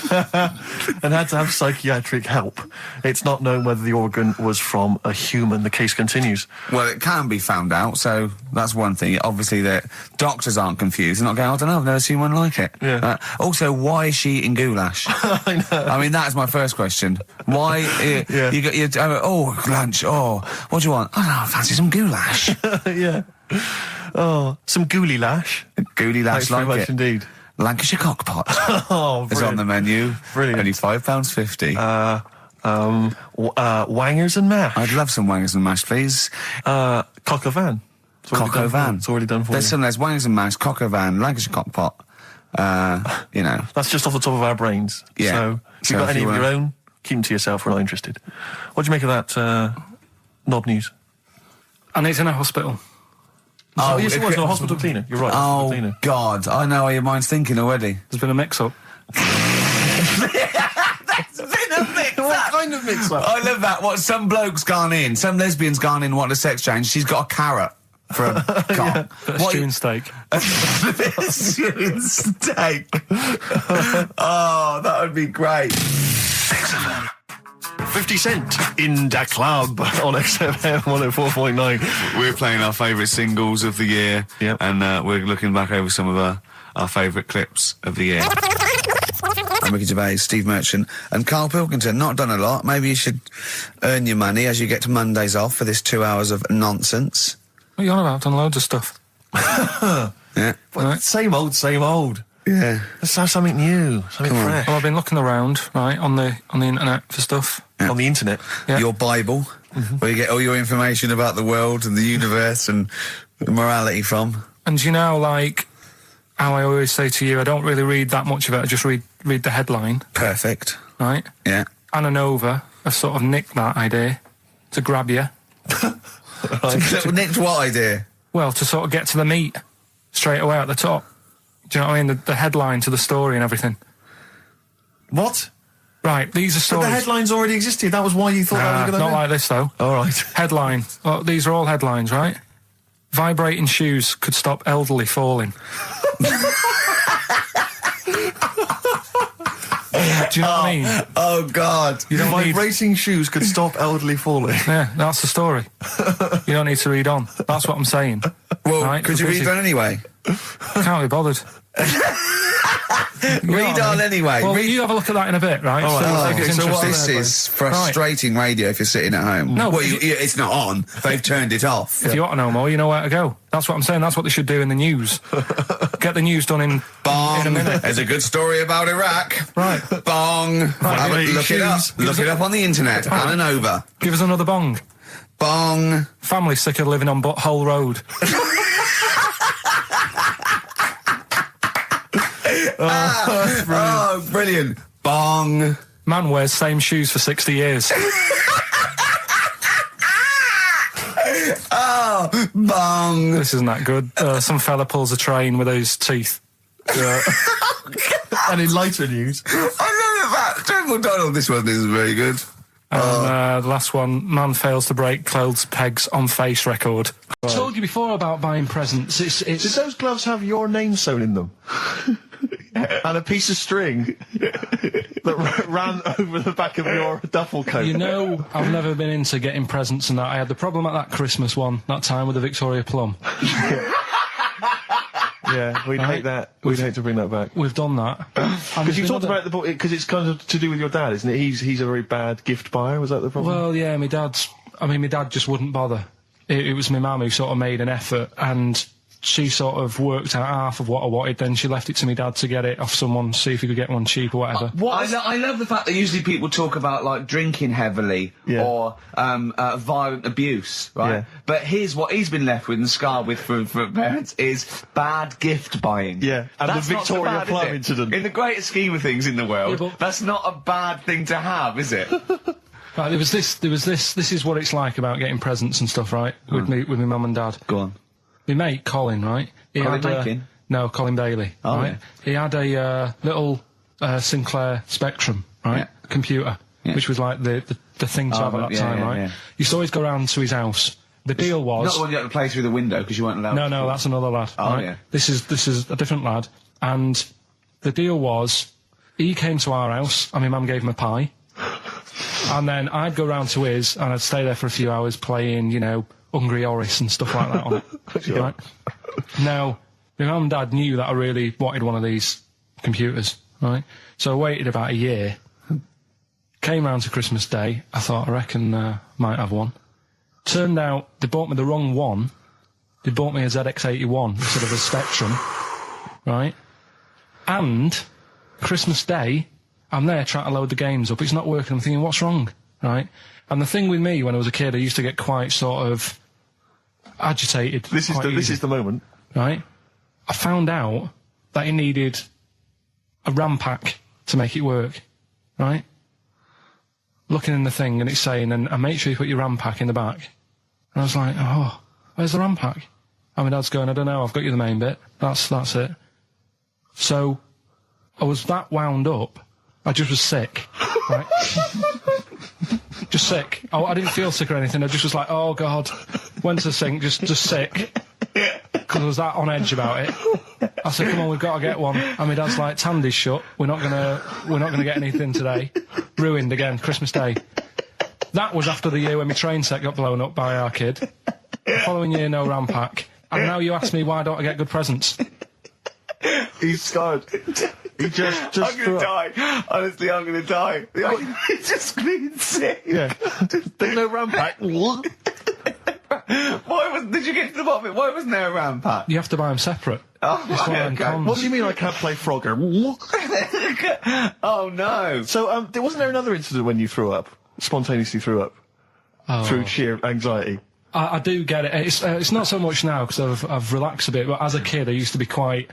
and had to have psychiatric help. It's not known whether the organ was from a human. The case continues. Well, it can be found out, so that's one thing. Obviously, the doctors aren't confused. They're not going, I don't know, I've never seen one like it. Yeah. Also, why is she eating goulash? I know. I mean, that's my first question. Why... Yeah. Lunch, what do you want? I don't know, I fancy some goulash. Yeah. Oh, some gooly lash. Gooly lash, Thanks very like much it. indeed. Lancashire Cockpot Oh, is on the menu. Brilliant. Only £5.50. Wangers and mash. I'd love some wangers and mash, please. Cock o' van. Cock o' van. It's already done for There's you. some, there's wangers and mash, cock o' van, Lancashire Cockpot. You know. That's just off the top of our brains. Yeah. So, if So you've got if any you of your wanna- own, keep them to yourself. We're not interested. What do you make of that, knob news? And it's in a hospital. Oh, yes, it it was. could- No, hospital cleaner. You're right. Hospital Oh, cleaner. God. I know how your mind's thinking already. There's been a mix-up. What kind of mix-up? I love that. What, some bloke's gone in, some lesbian's gone in, wanting a sex change. She's got a carrot for a cock. Bit of stew and steak. Stewing steak. Oh, that would be great. 50 Cent in da club on XFM 104.9. We're playing our favourite singles of the year, Yep. and we're looking back over some of our favourite clips of the year. I'm Ricky Gervais, Steve Merchant, and Karl Pilkington. Not done a lot. Maybe you should earn your money as you get to Mondays off for this 2 hours of nonsense. What are you on about? I've done loads of stuff. Yeah. Well, same old, same old. Yeah. Let's have something new, something Come on. fresh. Well, I've been looking around, right, on the internet for stuff. On the internet. Yeah. Your Bible, where you get all your information about the world and the universe and morality from. And you know, like, how I always say to you, I don't really read that much of it, I just read the headline, Perfect. right? Yeah. Anna Nova have sort of nicked that idea to grab you. Nicked what idea? Well, to sort of get to the meat straight away at the top. Do you know what I mean? The headline to the story and everything. What? Right, these are But stories. the headlines already existed. That was why you thought that was a good not idea. like this, though. All right. Headline. Well, these are all headlines, right? Vibrating shoes could stop elderly falling. Do you know what I mean? Oh, God. You don't need... Vibrating shoes could stop elderly falling. Yeah, that's the story. You don't need to read on. That's what I'm saying. Well, Right, could you busy. read on anyway? Can't be bothered. You know Read what I on mean? anay. Well, Read- you have a look at that in a bit, right? All right. Oh, it's so what interesting. this is frustrating radio if you're sitting at home. No, well, but it's not on. They've turned it off. If you want to know more, you know where to go. That's what I'm saying. That's what they should do in the news. Get the news done in Bong. a minute. There's a good story about Iraq. Right. Bong. Have a- look it up. Look it up on the internet. Anna Nova. Give us another bong. Bong. Family sick of living on Butthole Road. Oh, brilliant. Bong. Man wears same shoes for 60 years. Oh, bong. This isn't that good. Some fella pulls a train with his teeth. And in lighter news. I love that. Joe McDonald, this one isn't very good. And the last one, man fails to break clothes pegs on face record. I told you before about buying presents. Did those gloves have your name sewn in them? And a piece of string that ran over the back of your duffel coat? You know, I've never been into getting presents and that. I had the problem at that Christmas one, that time with the Victoria Plum. Yeah, we'd hate that. We'd hate to bring that back. We've done that. Because you talked about the book, because it's kind of to do with your dad, isn't it? He's a very bad gift buyer. Was that the problem? Well, yeah, my dad just wouldn't bother. It was my mum who sort of made an effort, and she sort of worked out half of what I wanted, then she left it to my dad to get it off someone, see if he could get one cheap or whatever. I love the fact that usually people talk about, like, drinking heavily or violent abuse, right? Yeah. But here's what he's been left with and scarred with from parents is bad gift buying. Yeah, and That's the not so Victoria bad, Plum is it? incident. In the greater scheme of things in the world, Yeah, but- that's not a bad thing to have, is it? Right, there was this, this is what it's like about getting presents and stuff, right? With my mum and dad. Go on. My mate, Colin, right? Colin Makin? No, Colin Bailey, Oh, right? yeah. He had a little Sinclair Spectrum, right? Yeah. Computer, Yeah. which was like the thing to have at that yeah, time, yeah, right? yeah. Used to always go round to his house. The deal was... Not the one you had to play through the window because you weren't allowed No, to. that's another lad. Oh, right? yeah. This is a different lad. And the deal was, he came to our house, and my mum gave him a pie. And then I'd go round to his, and I'd stay there for a few hours playing, you know, Hungry Horace and stuff like that on it. Sure. Right? Now, my mum and dad knew that I really wanted one of these computers, right? So I waited about a year. Came round to Christmas Day. I thought, I reckon might have one. Turned out they bought me the wrong one. They bought me a ZX81 instead of a Spectrum, right? And Christmas Day, I'm there trying to load the games up. It's not working. I'm thinking, what's wrong? Right? And the thing with me, when I was a kid, I used to get quite sort of agitated. This is the moment. Right? I found out that it needed a RAM pack to make it work. Right? Looking in the thing and it's saying, and make sure you put your RAM pack in the back. And I was like, oh, where's the RAM pack? And my dad's going, I don't know, I've got you the main bit. That's it. So, I was that wound up, I just was sick, right? Just sick. I didn't feel sick or anything, I just was like, oh God, went to the sink, just sick. Because I was that on edge about it. I said, come on, we've got to get one. And my dad's like, Tandy's shut, we're not gonna get anything today. Ruined again, Christmas Day. That was after the year when my train set got blown up by our kid. The following year, no RAM pack. And now you ask me why don't I get good presents? He's scarred. He just I'm gonna die. Honestly, I'm gonna die. He's just being sick. Yeah. There's no RAM pack. Did you get to the bottom of it? Why wasn't there a RAM pack? You have to buy them separate. Oh, okay. What do you mean I can't play Frogger? Oh no. So, wasn't there another incident when you threw up? Spontaneously threw up? Through sheer anxiety? I do get it. It's not so much now because I've relaxed a bit, but as a kid I used to be quite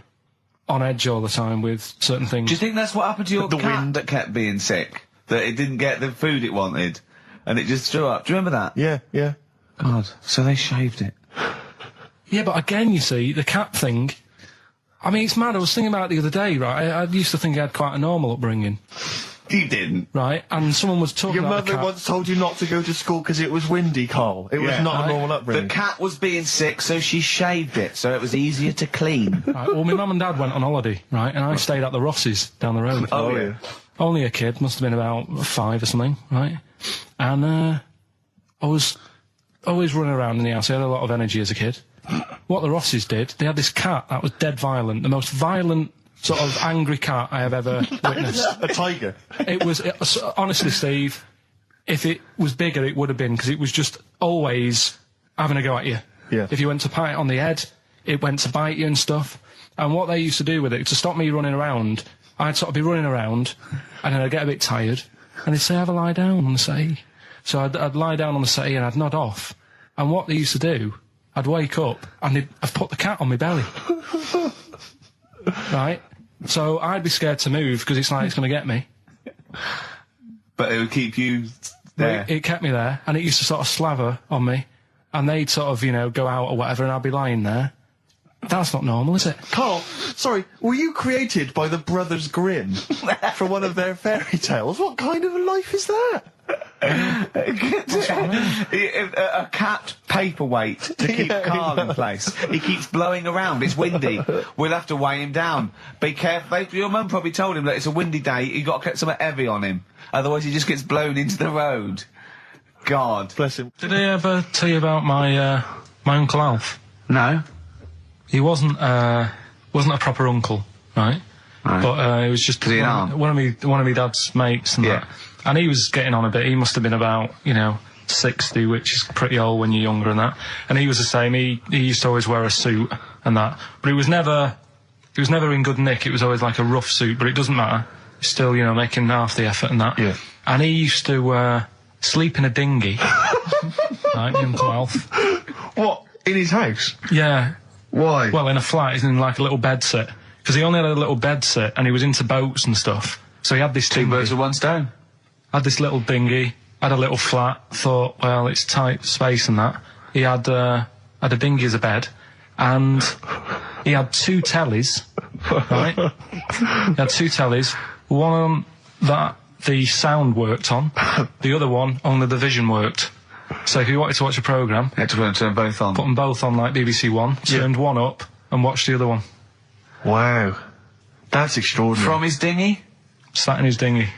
on edge all the time with certain things. Do you think that's what happened to your cat that kept being sick? That it didn't get the food it wanted and it just threw up? Do you remember that? Yeah. God, so they shaved it. Yeah, but again, you see, the cat thing, I mean, it's mad. I was thinking about it the other day, right? I used to think I had quite a normal upbringing. You didn't. Right? And someone was talking Your about mother once told you not to go to school because it was windy, Karl. It was not a normal upbringing. The cat was being sick, so she shaved it, so it was easier to clean. Right, well, my mum and dad went on holiday, right? And I stayed at the Rosses down the road. Oh, yeah. Only a kid, must have been about 5 or something, right? And I was always running around in the house. I had a lot of energy as a kid. What the Rosses did, they had this cat that was dead violent, the most violent sort of angry cat I have ever witnessed. A tiger. It was, honestly, Steve, if it was bigger, it would have been, because it was just always having a go at you. Yeah. If you went to pat it on the head, it went to bite you and stuff. And what they used to do with it, to stop me running around, I'd sort of be running around, and then I'd get a bit tired, and they'd say, have a lie down on the settee. So I'd lie down on the settee and I'd nod off. And what they used to do, I'd wake up, and I'd put the cat on my belly. Right? So I'd be scared to move because it's like it's going to get me. But it would keep you there. It kept me there, and it used to sort of slaver on me, and they'd sort of, go out or whatever, and I'd be lying there. That's not normal, is it? Karl, sorry, were you created by the Brothers Grimm for one of their fairy tales? What kind of a life is that? A cat paperweight to keep Karl in place. He keeps blowing around. It's windy. We'll have to weigh him down. Be careful. Your mum probably told him that it's a windy day. You got to get something heavy on him, otherwise he just gets blown into the road. God bless him. Did I ever tell you about my Uncle Alf? No. He wasn't a proper uncle, right? But he was just one of my dad's mates and that. And he was getting on a bit. He must have been about 60, which is pretty old when you're younger and that. And he was the same. He used to always wear a suit and that. But he was never in good nick. It was always like a rough suit. But it doesn't matter. He's still making half the effort and that. Yeah. And he used to sleep in a dinghy. Right, Uncle Alf. What, in his house? Yeah. Why? Well, in a flat, he's in like a little bed sit. Because he only had a little bed sit, and he was into boats and stuff. So he had this Two birds with one stone. Had this little dinghy, had a little flat, thought, well, it's tight space and that. He had a dinghy as a bed, and he had 2 tellies, right? He had 2 tellies, one that the sound worked on, the other one only the vision worked. So if you wanted to watch a programme, you had to turn both on. Put them both on like BBC One, turned one up and watched the other one. Wow. That's extraordinary. From his dinghy? Sat in his dinghy.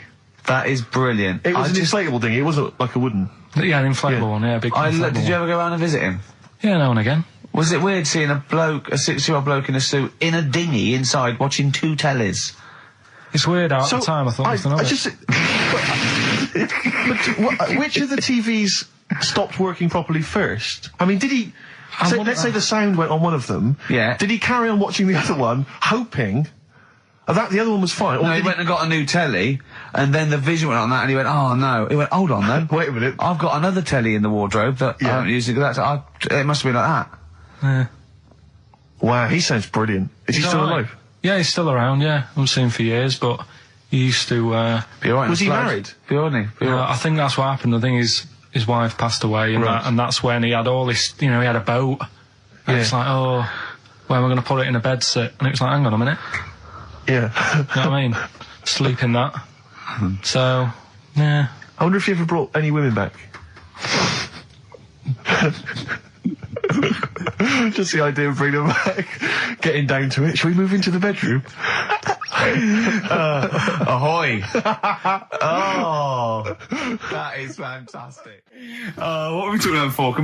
That is brilliant. It was an inflatable dinghy, it wasn't like a wooden... Yeah, an inflatable one, big inflatable. Did you ever go around and visit him? Yeah, now and again. Was it weird seeing a 60-year-old bloke in a suit in a dinghy inside watching 2 tellies? It's weird at the time, I thought. Which of the TVs stopped working properly first? I mean, did he... let's say the sound went on one of them. Yeah. Did he carry on watching the other one, hoping Oh, the other one was fine. No, he went and got a new telly, and then the vision went on that, and he went, oh no. He went, hold on then. Wait a minute. I've got another telly in the wardrobe that I haven't used it. It must have been like that. Yeah. Wow, he sounds brilliant. Is he still alive? Yeah, he's still around, yeah. I haven't seen him for years, but he used to, was he married? I think that's what happened. I think his wife passed away, and that's when he had all this, he had a boat. And it's like, oh, where am I going to put it in a bed sit? And it was like, hang on a minute. Yeah. You know what I mean? Sleep in that. So, yeah. I wonder if he ever brought any women back. Just the idea of bringing them back, getting down to it. Shall we move into the bedroom? Ahoy! Oh, that is fantastic. What were we talking about before?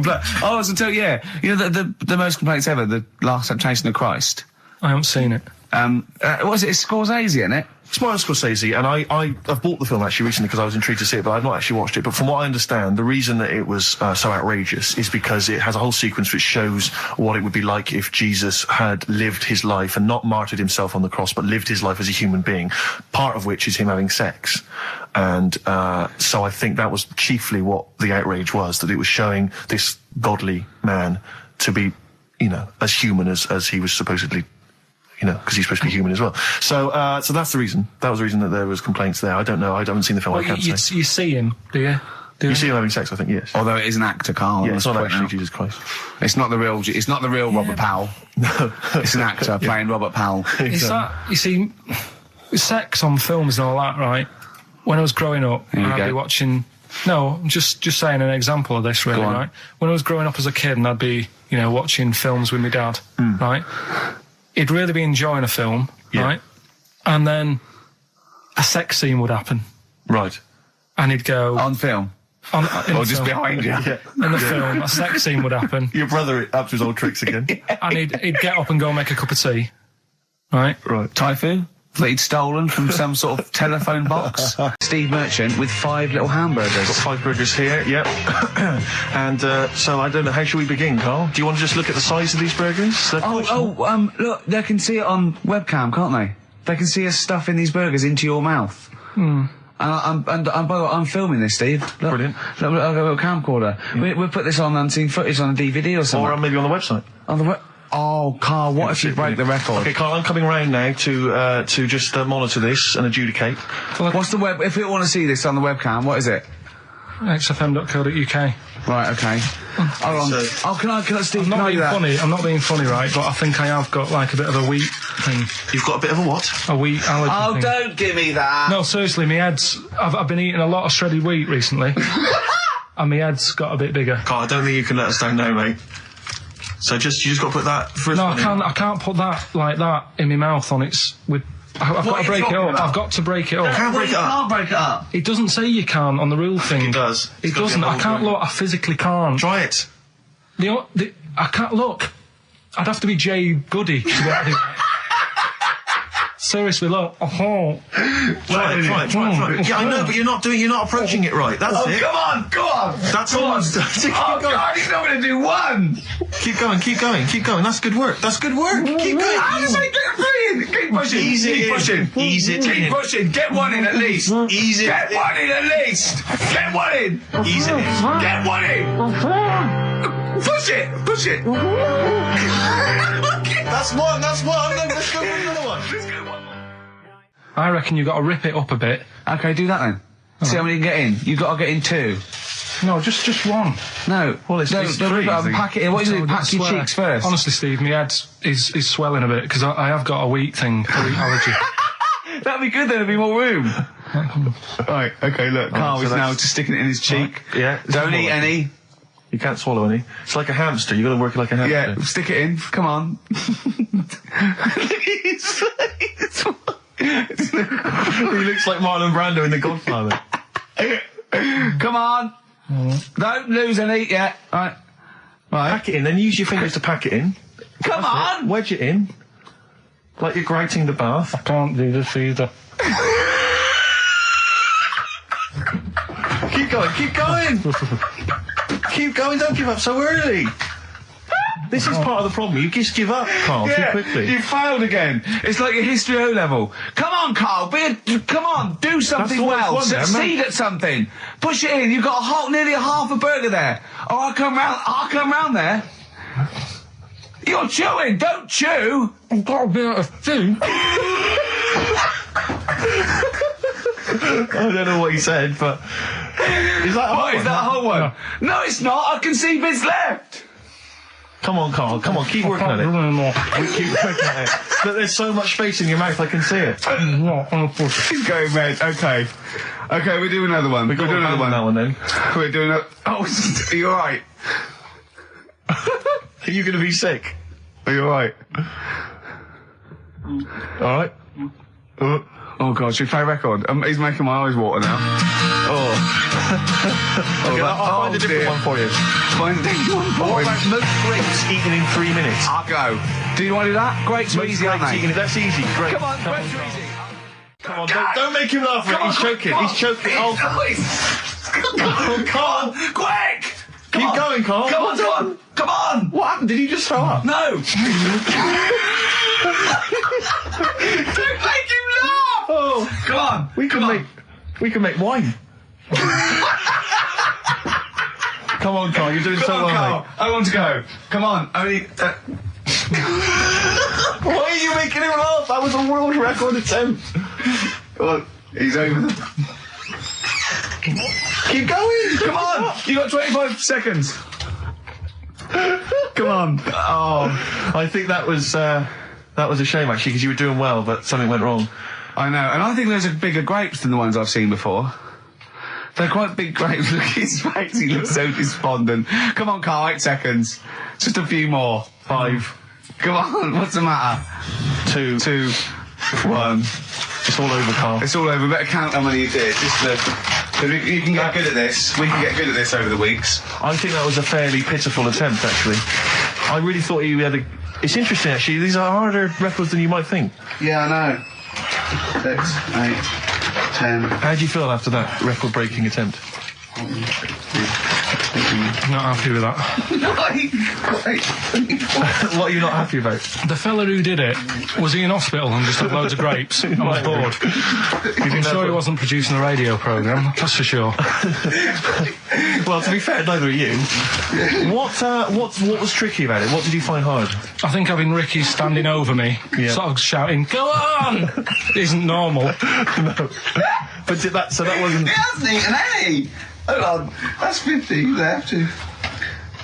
I was until the most complaints ever. The Last Temptation of Christ. I haven't seen it. What is it? It's Scorsese, isn't it? it's Martin Scorsese, and I've bought the film actually recently because I was intrigued to see it, but I've not actually watched it. But from what I understand, the reason that it was so outrageous is because it has a whole sequence which shows what it would be like if Jesus had lived his life and not martyred himself on the cross, but lived his life as a human being, part of which is him having sex. And so I think that was chiefly what the outrage was, that it was showing this godly man to be, you know, as human as he was supposedly, you know, because he's supposed to be human as well. So so that's the reason. That was the reason that there was complaints there. I don't know. I haven't seen the film. Well, I can't say. You see him, do you? You see him having sex, I think, yes. Although it is an actor, Karl. Yeah, it's not actually Jesus Christ. It's not the real. It's not the real Robert Powell. No, it's an actor playing Robert Powell. Is that, you see, sex on films and all that, right? When I was growing up, I'd be watching. No, I'm just saying an example of this, really, right? When I was growing up as a kid, and I'd be, you know, watching films with my dad, right? He'd really be enjoying a film, right? And then a sex scene would happen, right? And he'd go on film. Or just behind you. Yeah. In the film, a sex scene would happen. Your brother up to his old tricks again. And he'd get up and go make a cup of tea. Right? Right. Tofu that he'd stolen from some sort of telephone box. Steve Merchant with 5 little hamburgers. Got 5 burgers here, yep. And so I don't know, how should we begin, Karl? Do you want to just look at the size of these burgers? Look, they can see it on webcam, can't they? They can see us stuffing these burgers into your mouth. And by the way, I'm filming this, Steve. Look, brilliant. Look, I've got a camcorder. Yeah. We'll put this on unseen footage on a DVD or something. Or maybe on the website. On the Oh, Karl, what if you break the record? Okay, Karl, I'm coming round now to just monitor this and adjudicate. What's the web? If we want to see this on the webcam, what is it? xfm.co.uk. Right, okay. Hold on. Can I, Steve, I'm not being funny. I'm not being funny, right? But I think I have got like a bit of a wheat thing. You've got a bit of a what? A wheat allergy thing. Don't give me that. No, seriously, my head's. I've been eating a lot of shredded wheat recently, and my head's got a bit bigger. Karl, I don't think you can let us down now, mate. So you just got to put that first. No, I can't put that like that in my mouth on its with. I've got to break it up. I've got to break it up. Can't break it up. Can't break it up. It doesn't say you can't on the rule thing. It does. It doesn't. I can't look. I physically can't. Try it. I can't look. I'd have to be Jay Goody to get to Seriously, look. Try it. Yeah, I know, but you're not approaching it right. That's it. Come on, go on. That's all. Oh, God, he's not going to do one. Keep going. That's good work. Keep going. How does I get brilliant? Keep pushing. Keep pushing. Ease it Keep in. pushing. Get one in at least. Ease it. Get one in at least. Get one in. Ease it in. Get one in. Push it. That's one. Let's go for another one. I reckon you've got to rip it up a bit. Okay, do that then. See how many you can get in. You've got to get in 2. No, just one. No. Well, it's three. Pack it in. What do you do? Pack your cheeks first. Honestly, Steve, my head is swelling a bit because I have got a wheat thing, a wheat allergy. That'd be good. There'd be more room. Right. Okay. Look, Karl is now just sticking it in his cheek. Right. Yeah. Don't eat any. You can't swallow any. It's like a hamster. You've got to work it like a hamster. Yeah. Stick it in. Come on. He looks like Marlon Brando in The Godfather. Come on. Don't lose any yet. Right. Pack it in, then use your fingers to pack it in. Come on. Wedge it in. Like you're grouting the bath. I can't do this either. Keep going. Keep going, don't give up so early. This is part of the problem. You just give up, Carl, too quickly. You failed again. It's like your history O level. Come on, Carl. Come on. Do something well. Succeed at something. Push it in. You've got nearly a half a burger there. Oh, I'll come round there. You're chewing. Don't chew. I've got a bit of food. I don't know what he said, but... Is that a whole one? No, it's not. I can see bits left. Come on, Carl. Come on, keep working at it. Keep working at it. But there's so much space in your mouth, I can see it. He's going red. Okay, we'll do another one. We'll do another one. That one then. We're doing a... Oh, are you alright? Are you going to be sick? Are you alright? Alright. Oh God, should we play a record? He's making my eyes water now. Okay, I'll find a different one for you. Find a different one for What about most grapes eaten in 3 minutes? I'll go. Do you want to do that? Grapes are easy, aren't they? That's easy. Great. Come on, grapes are easy. Come on, don't make him laugh. He's choking. He's choking. Oh, Carl. Quick! Keep going, Carl. Come on! What happened? Did he just throw up? No! Don't make him laugh! Oh, come on! We can make wine. Come on, Carl. You're doing so well, Carl. mate. I want to go. Come on. Only. Why are you making him laugh? That was a world record attempt. Come on. He's over. Keep going. Come on. You got 25 seconds. Come on. Oh, I think that was a shame actually, because you were doing well, but something went wrong. I know, and I think those are bigger grapes than the ones I've seen before. They're quite big grapes. Look at his face. He looks so despondent. Come on, Carl. 8 seconds. Just a few more. 5. Come on. What's the matter? 2. 1. It's all over, Carl. It's all over. Better count how many you did. You can get good at this. We can get good at this over the weeks. I think that was a fairly pitiful attempt, actually. I really thought you had a... It's interesting, actually. These are harder records than you might think. Yeah, I know. 6, 8, 10. How do you feel after that record-breaking attempt? Not happy with that. What are you not happy about? The fella who did it, was he in hospital and just had loads of grapes? I was bored. I'm sure he wasn't producing a radio programme, that's for sure. Well, to be fair, neither are you. What was tricky about it? What did you find hard? I think having Ricky standing over me, sort of shouting, "Go on!" isn't normal. No. But that wasn't... He hasn't eaten any! Hold on, that's 50 left.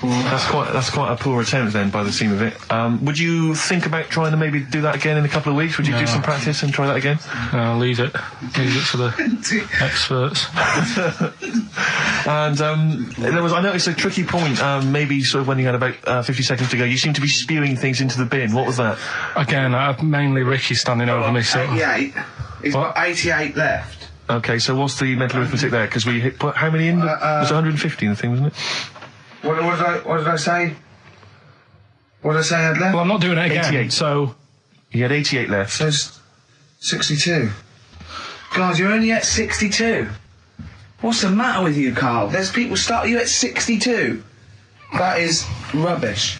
That's quite a poor attempt then, by the seam of it. Would you think about trying to maybe do that again in a couple of weeks? Would you do some practice and try that again? No, leave it to the experts. And I noticed a tricky point. Maybe sort of when you had about 50 seconds to go, you seemed to be spewing things into the bin. What was that? Again, mainly Ricky standing over me. So 88. He's got 88 left. Okay, so what's the mental arithmetic there? Because we put how many in? It was 150 in the thing, wasn't it? What did I say? What did I say I had left? Well, I'm not doing it again. 88. So you had 88 left. So 62. God, you're only at 62. What's the matter with you, Carl? There's people starting you at 62. That is rubbish.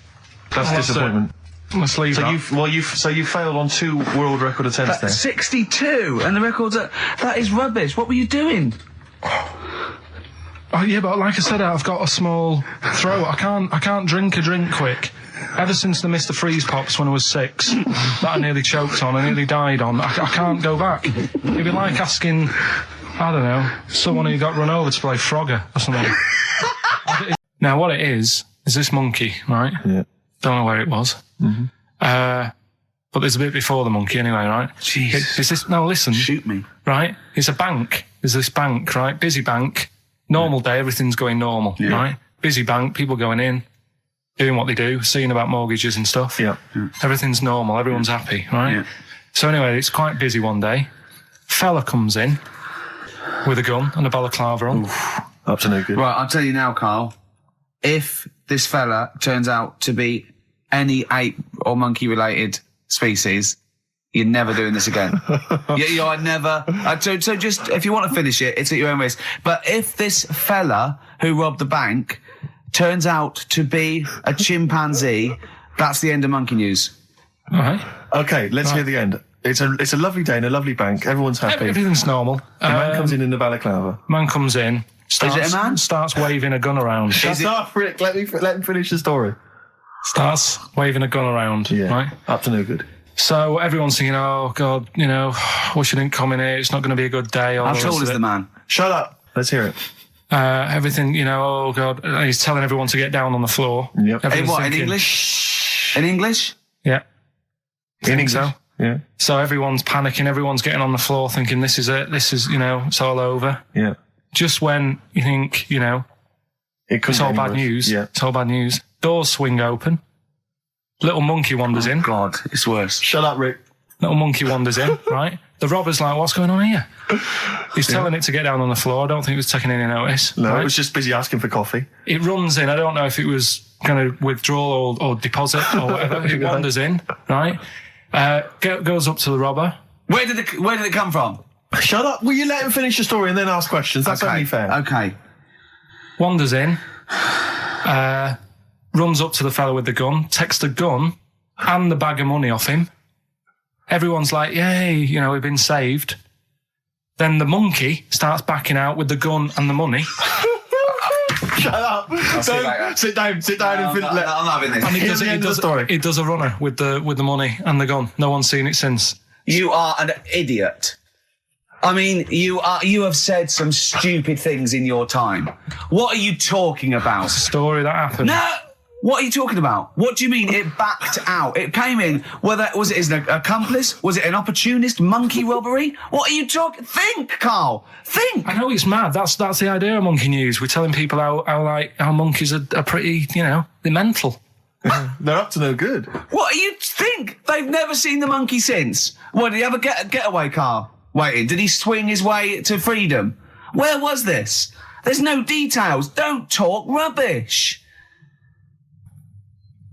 That's disappointment. Let's leave that. So you failed on 2 world record attempts there. 62, and the record's that is rubbish. What were you doing? Oh yeah, but like I said, I've got a small throat. I can't drink a drink quick. Ever since the Mr. Freeze Pops when I was 6, that I nearly choked on, I nearly died on. I can't go back. It'd be like asking, I don't know, someone who got run over to play Frogger or something. Now what it is this monkey, right? Yeah. Don't know where it was. Mm-hmm. But there's a bit before the monkey anyway, right? Jeez. No, listen. Shoot me. Right? It's a bank. There's this bank, right? Busy bank. Normal day, everything's going normal, right? Busy bank, people going in, doing what they do, seeing about mortgages and stuff. Yeah. Everything's normal, everyone's happy, right? Yeah. So anyway, it's quite busy one day. Fella comes in with a gun and a balaclava on. Oof, up to no good. Right, I'll tell you now, Carl. If this fella turns out to be any ape or monkey related species, you're never doing this again. You're never. So just, if you want to finish it, it's at your own risk. But if this fella who robbed the bank turns out to be a chimpanzee, that's the end of Monkey News. All right. Okay, let's hear the end. It's a lovely day in a lovely bank. Everyone's happy. Everything's normal. The man comes in the balaclava. Man comes in. Is it a man? Starts waving a gun around. Shut up, Rick. Let him finish the story. Starts waving a gun around. Yeah. Right. Up to no good. So everyone's thinking, oh God, wish I didn't come in here. It's not going to be a good day. How tall is the man? Shut up. Let's hear it. Everything, oh God. And he's telling everyone to get down on the floor. Yep. In what? In English? In English? Yeah. In English? So? Yeah. So everyone's panicking. Everyone's getting on the floor thinking, this is it. This is, it's all over. Yeah. Just when you think, it's all bad news. Yeah. It's all bad news. Doors swing open. Little monkey wanders in. God, it's worse. Shut up, Rick. Little monkey wanders in, right? The robber's like, what's going on here? He's telling it to get down on the floor. I don't think it was taking any notice. No, right? it was just busy asking for coffee. It runs in. I don't know if it was going to withdraw or deposit or whatever. It wanders in, right? Goes up to the robber. Where did it come from? Shut up. Will you let him finish the story and then ask questions? That's only fair. Okay. Wanders in. Runs up to the fella with the gun, takes the gun and the bag of money off him. Everyone's like, yay, we've been saved. Then the monkey starts backing out with the gun and the money. Shut up. Sit down and finish. I'm not having this. And he does a runner with the money and the gun. No one's seen it since. You are an idiot. I mean, you have said some stupid things in your time. What are you talking about? Story that happened. No! What are you talking about? What do you mean it backed out? It came in, was it an accomplice? Was it an opportunist monkey robbery? What are you talking? Think, Karl. Think. I know it's mad. That's the idea of Monkey News. We're telling people how monkeys are pretty, they're mental. They're up to no good. What do you think? They've never seen the monkey since. What, did he have a getaway car waiting? Did he swing his way to freedom? Where was this? There's no details. Don't talk rubbish.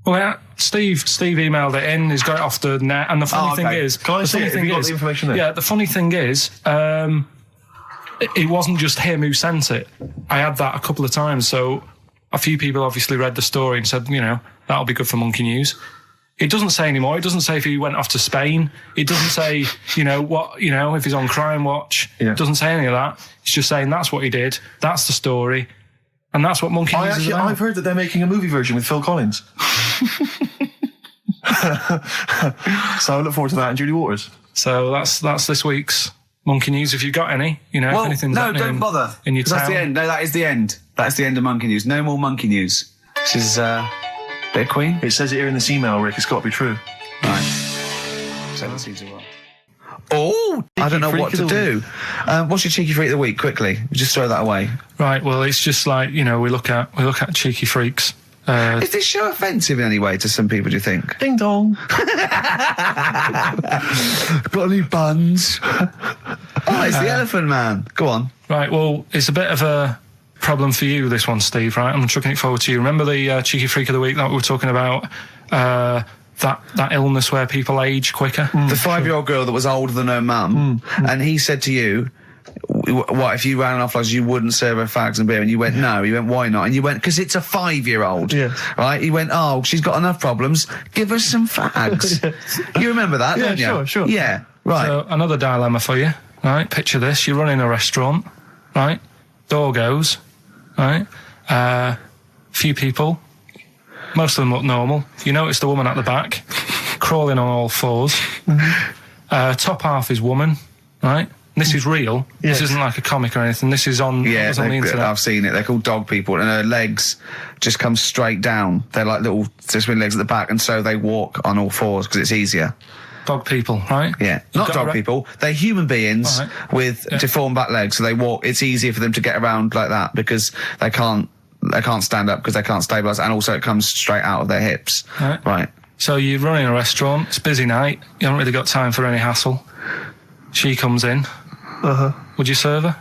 Well, yeah, Steve emailed it in. He's got it off the net. And the funny thing is, can I see it? Have you got the information there? Yeah, the funny thing is, it wasn't just him who sent it. I had that a couple of times. So a few people obviously read the story and said, that'll be good for Monkey News. It doesn't say anymore. It doesn't say if he went off to Spain. It doesn't say, if he's on Crime Watch. Yeah. It doesn't say any of that. It's just saying that's what he did. That's the story. And that's what Monkey News is about. I've heard that they're making a movie version with Phil Collins. So I look forward to that and Julie Waters. So that's this week's Monkey News. If you've got any, if anything's happening don't bother. In your town. That's the end. No, that is the end. That's the end of Monkey News. No more Monkey News. This is bit of Queen. It says it here in this email, Rick. It's got to be true. Right. So that seems well. Oh, I don't know what to do. What's your cheeky freak of the week? Quickly, just throw that away. Right. Well, it's just like we look at cheeky freaks. Is this show offensive in any way to some people? Do you think? Ding dong. Got any buns? Oh, it's the Elephant Man. Go on. Right. Well, it's a bit of a problem for you, this one, Steve. Right. I'm chucking it forward to you. Remember the cheeky freak of the week that we were talking about? That illness where people age quicker. The 5-year-old girl that was older than her mum, and he said to you, what, if you ran off like you wouldn't serve her fags and beer? And you went, no. He went, why not? And you went, because it's a 5-year-old. Yeah. Right? He went, oh, she's got enough problems. Give her some fags. You remember that, don't you? Sure. Yeah, right. So another dilemma for you. Right? Picture this. You're running a restaurant. Right? Door goes. Right? Few people. Most of them look normal. You notice the woman at the back, crawling on all fours. Top half is woman, right? This is real. Yes. This isn't like a comic or anything. This is on, on the internet. I've seen it. They're called dog people, and her legs just come straight down. They're like little twin legs at the back, and so they walk on all fours because it's easier. Dog people, right? Yeah. Not dog people. They're human beings with deformed back legs, so they walk. It's easier for them to get around like that because they can't stand up because they can't stabilise, and also it comes straight out of their hips. Right. So you're running a restaurant, it's a busy night, you haven't really got time for any hassle. She comes in. Would you serve her?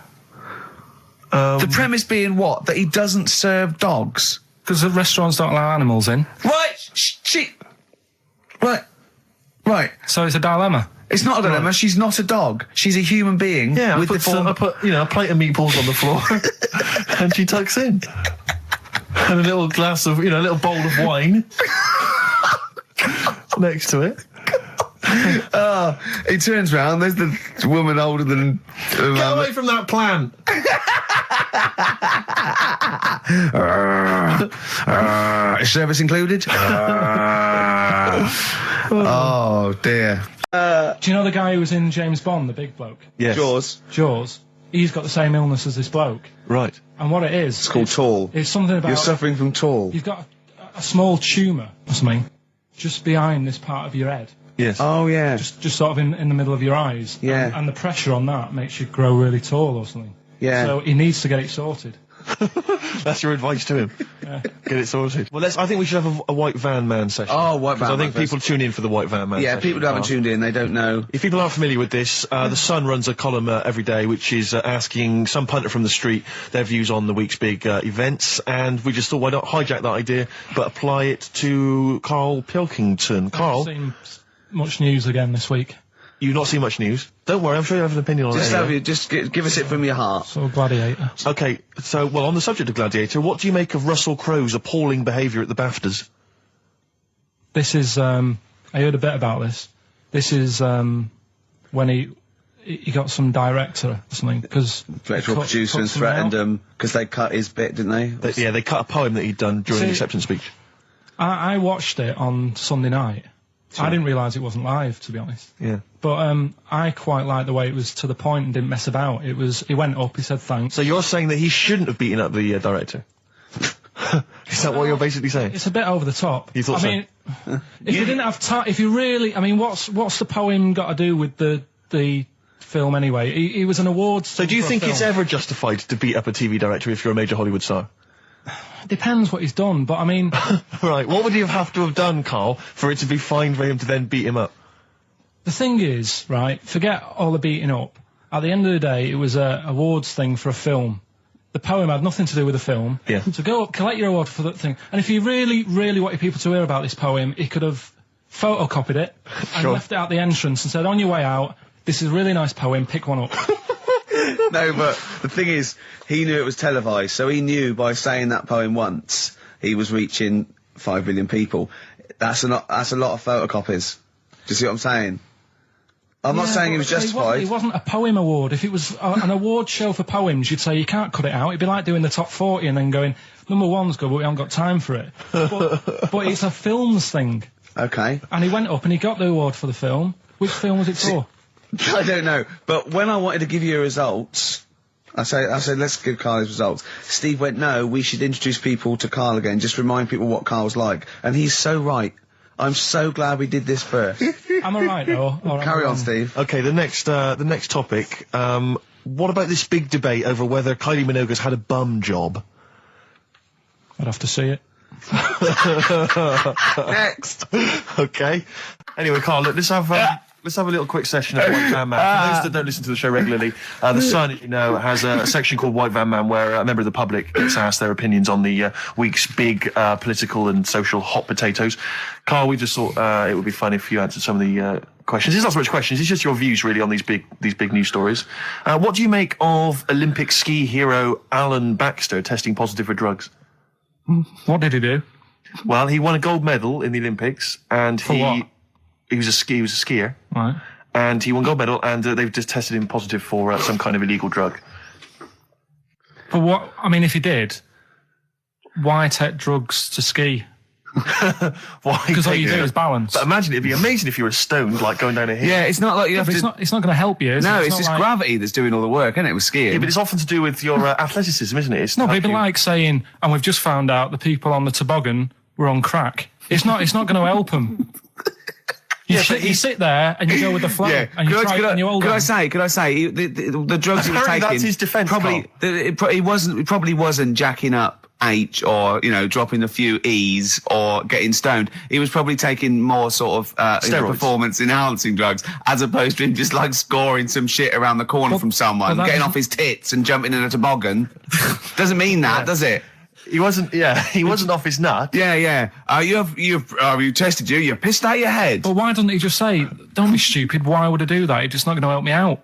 The premise being what? That he doesn't serve dogs? Because the restaurants don't allow animals in. Right. So it's a dilemma. It's not a dilemma. She's not a dog. She's a human being. Yeah, with I put a plate of meatballs on the floor, and she tucks in. And a little glass of, a little bowl of wine next to it. He turns round, there's the woman older than... Get away from that plant! Is service included? Oh, dear. Do you know the guy who was in James Bond, the big bloke? Yes. Jaws. He's got the same illness as this bloke. Right. And what it is... It's called tall. It's something about... You're suffering from tall. You've got a small tumour or something just behind this part of your head. Yes. Oh, yeah. Just sort of in the middle of your eyes. Yeah. And the pressure on that makes you grow really tall or something. Yeah. So he needs to get it sorted. That's your advice to him. Yeah. Get it sorted. Well, I think we should have a White Van Man session. Oh, White Van I Man think first. people tune in for the White Van Man Yeah, session. people who haven't tuned in, they don't know. If people aren't familiar with this, The Sun runs a column every day which is asking some punter from the street their views on the week's big events, and we just thought, why not hijack that idea, but apply it to Karl Pilkington. Karl, I've seen much news again this week. you've not seen much news. Don't worry, I'm sure you have an opinion on it. Just give us it from your heart. So Gladiator. Okay, so, well, on the subject of Gladiator, what do you make of Russell Crowe's appalling behaviour at the BAFTAs? This is, I heard a bit about this. This is, when he got some director or something, because... Intellectual producer and threatened him, because they cut his bit, didn't they? They cut a poem that he'd done during the acceptance speech. I watched it on Sunday night. Sure. I didn't realise it wasn't live, to be honest. Yeah. But I quite liked the way it was to the point and didn't mess about. He went up, he said thanks. So you're saying that he shouldn't have beaten up the director? Is that what you're basically saying? It's a bit over the top. You thought I mean, if you didn't have time, if you really, I mean, what's the poem got to do with the film anyway? He was an awards. So do you think it's ever justified to beat up a TV director if you're a major Hollywood star? Depends what he's done, but I mean... Right, what would he have to have done, Karl, for it to be fine for him to then beat him up? The thing is, right, forget all the beating up. At the end of the day, it was a awards thing for a film. The poem had nothing to do with the film. Yeah. So go up, collect your award for that thing. And if he really, really wanted people to hear about this poem, he could have photocopied it and left it at the entrance and said, on your way out, this is a really nice poem, pick one up. No, but the thing is, he knew it was televised, so he knew by saying that poem once, he was reaching 5 billion people. That's a lot of photocopies. Do you see what I'm saying? I'm not saying he was justified. It wasn't a poem award. If it was an award show for poems, you'd say you can't cut it out. It'd be like doing the top 40 and then going, number one's good, but we haven't got time for it. But it's a films thing. Okay. And he went up and he got the award for the film. Which film was it for? I don't know, but when I wanted to give you results, I said, let's give Karl his results. Steve went, no, we should introduce people to Karl again, just remind people what Karl's like. And he's so right. I'm so glad we did this first. Am I right, though? Carry on, Steve. Okay, the next topic, what about this big debate over whether Kylie Minogue's had a bum job? I'd have to see it. Next. Okay. Anyway, Karl, look, let's have a little quick session of White Van Man. For those that don't listen to the show regularly, The Sun, as you know, has a section called White Van Man where a member of the public gets asked their opinions on the week's big political and social hot potatoes. Karl, we just thought it would be fun if you answered some of the questions. It's not so much questions, it's just your views really on these big news stories. What do you make of Olympic ski hero Alan Baxter testing positive for drugs? What did he do? Well, he won a gold medal in the Olympics, and what? He was a skier. Right. And he won gold medal, and they've just tested him positive for some kind of illegal drug. But what? I mean, if he did, why take drugs to ski? Why? Because all you do is balance. But imagine it'd be amazing if you were stoned, like going down a hill. Yeah, it's not like you have to... It's not going to help you. No, it's not just like... gravity that's doing all the work, isn't it, with skiing? Yeah, but it's often to do with your athleticism, isn't it? It's No, but it'd be like saying, and we've just found out the people on the toboggan were on crack. It's not going to help them. You sit there and you go with the flow, and you hold on. Could I say, the drugs he was taking... that's his defence, He probably wasn't jacking up H or, dropping a few E's or getting stoned. He was probably taking more sort of performance-enhancing drugs, as opposed to him just, scoring some shit around the corner from someone, getting off his tits and jumping in a toboggan. Doesn't mean that, does it? He wasn't off his nut. Yeah. You tested you pissed out your head. But why doesn't he just say, don't be stupid, why would I do that? It's just not going to help me out.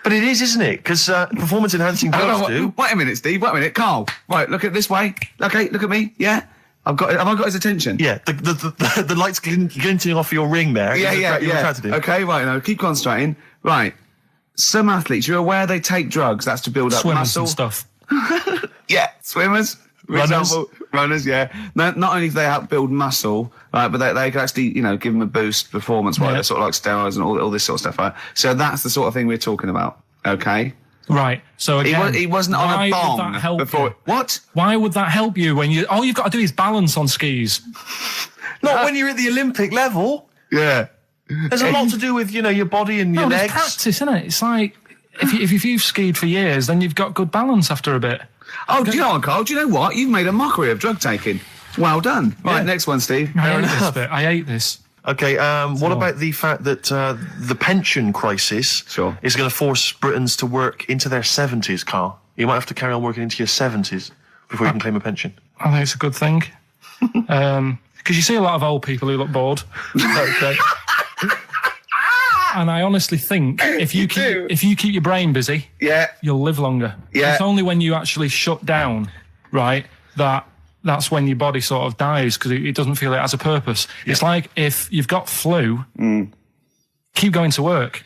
But it is, isn't it? Because performance-enhancing drugs do. Wait a minute, Steve. Wait a minute, Carl. Right, look at this way. Okay, look at me. Yeah, have I got his attention? Yeah, the lights glinting off your ring there. Yeah. Okay, right. Now keep concentrating. Right. Some athletes, you're aware they take drugs. That's to build up Swimmers muscle and stuff. Yeah, swimmers. For example, runners, yeah. Not only do they help build muscle, right, but they can actually, give them a boost performance-wise. They're sort of like steroids and all this sort of stuff, right? So that's the sort of thing we're talking about, okay? Right. So again, he wasn't on a bong before. What? Why would that help you when all you've got to do is balance on skis? Not when you're at the Olympic level. Yeah. There's a lot to do with, your body and your legs. It's practice, isn't it? It's like, if you've skied for years, then you've got good balance after a bit. Oh, do you know what, Carl? Do you know what? You've made a mockery of drug taking. Well done. Right, next one, Steve. I hate this. Okay, what about the fact that the pension crisis is going to force Britons to work into their 70s, Karl? You might have to carry on working into your 70s before you can claim a pension. I think it's a good thing. Because you see a lot of old people who look bored. Okay. And I honestly think if you keep your brain busy, you'll live longer. Yeah. It's only when you actually shut down, right, that's when your body sort of dies because it doesn't feel it has a purpose. Yeah. It's like if you've got flu, keep going to work.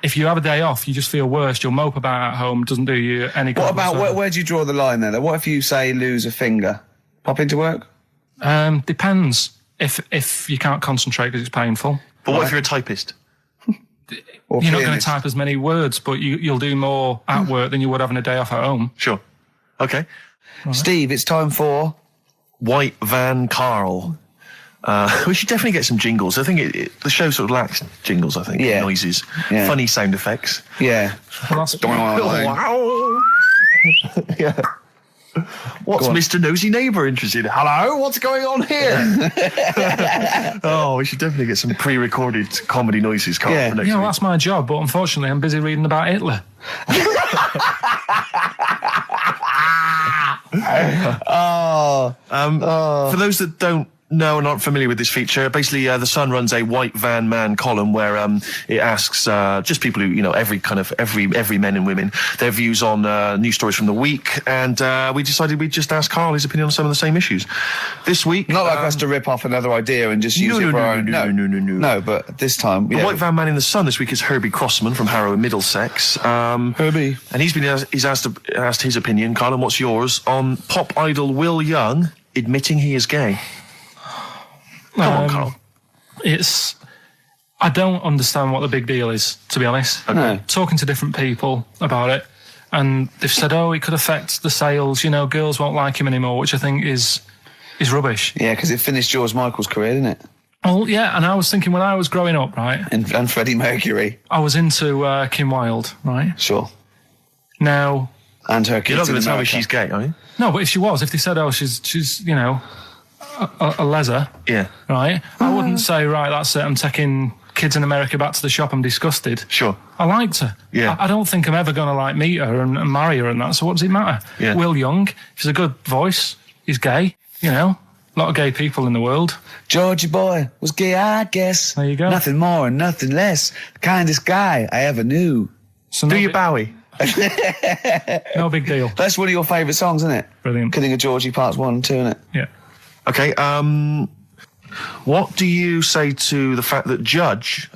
If you have a day off, you just feel worse. You'll mope about at home. Doesn't do you any good. What about where do you draw the line there? What if you say lose a finger? Pop into work? Depends. If you can't concentrate because it's painful. But what if you're a typist? You're not going to type as many words, but you'll do more at work than you would having a day off at home. Sure. Okay. Right. Steve, it's time for White Van Karl. We should definitely get some jingles. I think the show sort of lacks jingles, I think. Yeah. Noises. Yeah. Funny sound effects. Yeah. Wow. Yeah. What's Mr. Nosy Neighbour interested in? Hello, what's going on here? Oh, we should definitely get some pre-recorded comedy noises, Karl, for next week. That's my job, but unfortunately I'm busy reading about Hitler. For those that don't know and aren't familiar with this feature, basically The Sun runs a White Van Man column where it asks just people who, every men and women, their views on news stories from the week, and we decided we'd just ask Karl his opinion on some of the same issues. This week... Not like us to rip off another idea and just use it for our own... No, but this time... The White Van Man in The Sun this week is Herbie Crossman from Harrow in Middlesex. Herbie. And he's asked his opinion, Karl, and what's yours, on pop idol Will Young admitting he is gay. Come on, Karl. I don't understand what the big deal is, to be honest. Okay. No. Talking to different people about it, and they've said, it could affect the sales, girls won't like him anymore, which I think is rubbish. Yeah, because it finished George Michael's career, didn't it? Well, yeah, and I was thinking when I was growing up, right? And Freddie Mercury. I was into Kim Wilde, right? Sure. Now... And her kids. You're not going to tell me she's gay, are you? No, but if they said, she's a leather, right? I wouldn't say, right, that's it, I'm taking kids in America back to the shop, I'm disgusted. Sure. I liked her. Yeah. I don't think I'm ever going to meet her and marry her and that, so what does it matter? Yeah. Will Young, he's a good voice, he's gay, a lot of gay people in the world. Georgie boy was gay, I guess. There you go. Nothing more and nothing less. The kindest guy I ever knew. So Do you Bowie? No big deal. That's one of your favourite songs, isn't it? Brilliant. Killing a Georgie Parts 1 and 2, isn't it? Yeah. Okay, what do you say to the fact that a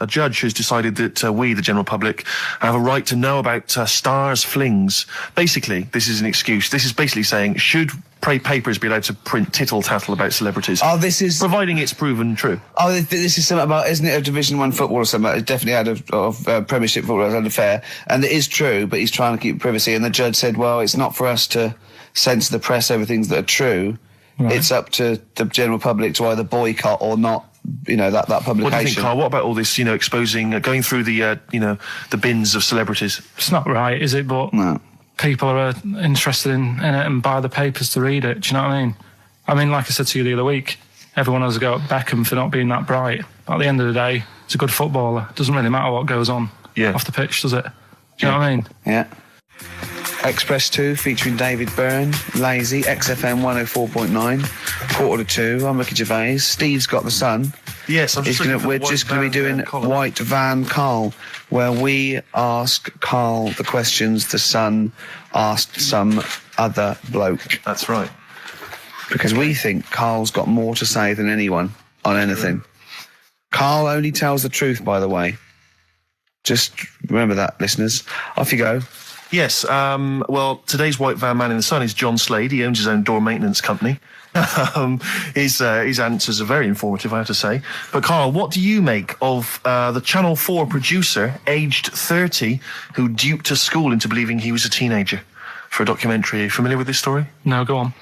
judge has decided that we, the general public, have a right to know about stars' flings? Basically, this is an excuse. This is basically saying, should papers be allowed to print tittle-tattle about celebrities? Oh, this is... Providing it's proven true. Oh, this is something about, isn't it, a Division 1 football or something? It's definitely had Premiership football as an affair. And it is true, but he's trying to keep privacy. And the judge said, well, it's not for us to censor the press over things that are true. Right. It's up to the general public to either boycott or not, that publication. What do you think, Karl? What about all this, exposing, going through the, the bins of celebrities? It's not right, is it? But no. People are interested in it and buy the papers to read it. Do you know what I mean? I mean, like I said to you the other week, everyone has a go at Beckham for not being that bright. But at the end of the day, he's a good footballer. It doesn't really matter what goes on off the pitch, does it? Do you know what I mean? Yeah. Express 2 featuring David Byrne, Lazy, XFM 104.9, 1:45. I'm Ricky Gervais. Steve's got The Sun. Yes, I'm just we're just going to be doing White Van Karl, where we ask Karl the questions the Sun asked some other bloke. That's right. Because we think Karl's got more to say than anyone on anything. Karl only tells the truth, by the way. Just remember that, listeners. Off you go. Yes, well, today's White Van Man in the Sun is John Slade. He owns his own door maintenance company. His answers are very informative, I have to say. But Karl, what do you make of the Channel 4 producer, aged 30, who duped a school into believing he was a teenager for a documentary? Are you familiar with this story? No, go on.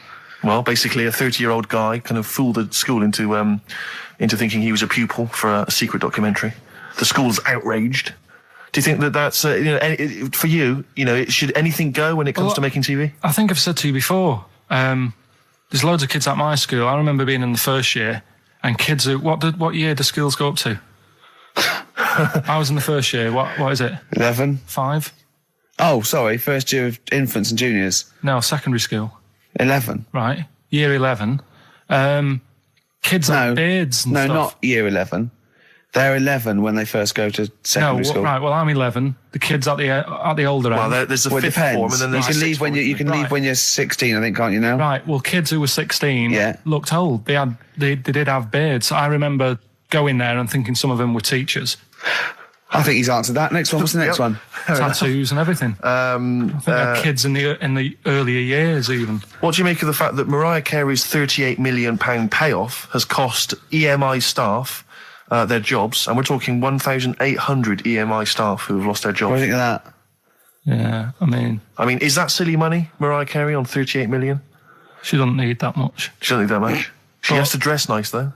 Well, basically a 30-year-old guy kind of fooled the school into thinking he was a pupil for a secret documentary. The school's outraged. Do you think that that's, for you, should anything go when it comes to making TV? I think I've said to you before, there's loads of kids at my school. I remember being in the first year, and kids who, what year do schools go up to? I was in the first year. What is it? 11. 5? Oh, sorry, first year of infants and juniors. No, secondary school. 11. Right, year 11. Kids have beards and stuff. No, not year 11. They're 11 when they first go to secondary school. Right. Well, I'm 11. The kids at the older end. Well, there's a fifth form, and then there's you can leave when you're 16, I think, can't you now? Right. Well, kids who were 16 looked old. They did have beards. I remember going there and thinking some of them were teachers. I think he's answered that. Next one. What's the next one? Tattoos and everything. I think they're kids in the earlier years even. What do you make of the fact that Mariah Carey's £38 million payoff has cost EMI staff their jobs, and we're talking 1,800 EMI staff who have lost their jobs? What do you think of that? Yeah, I mean, is that silly money, Mariah Carey, on 38 million? She doesn't need that much. She doesn't need that much. She has to dress nice, though.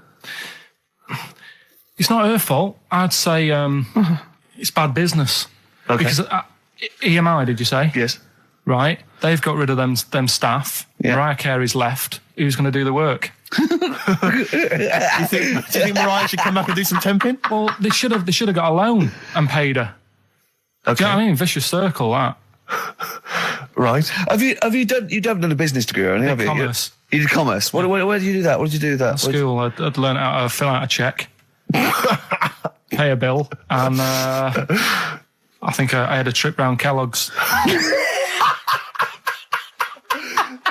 It's not her fault. I'd say it's bad business. Okay. Because EMI, did you say? Yes. Right. They've got rid of them staff. Yeah. Mariah Carey's left. Who's going to do the work? Do you think Mariah should come back and do some temping? Well, they should have got a loan and paid her. Okay. Do you know what I mean? Vicious circle, that. Right. Have you done a business degree or anything? Commerce. You did commerce. Where did you do that? What did you do with that? At school, I'd learned how to fill out a cheque, pay a bill, and I think I had a trip round Kellogg's.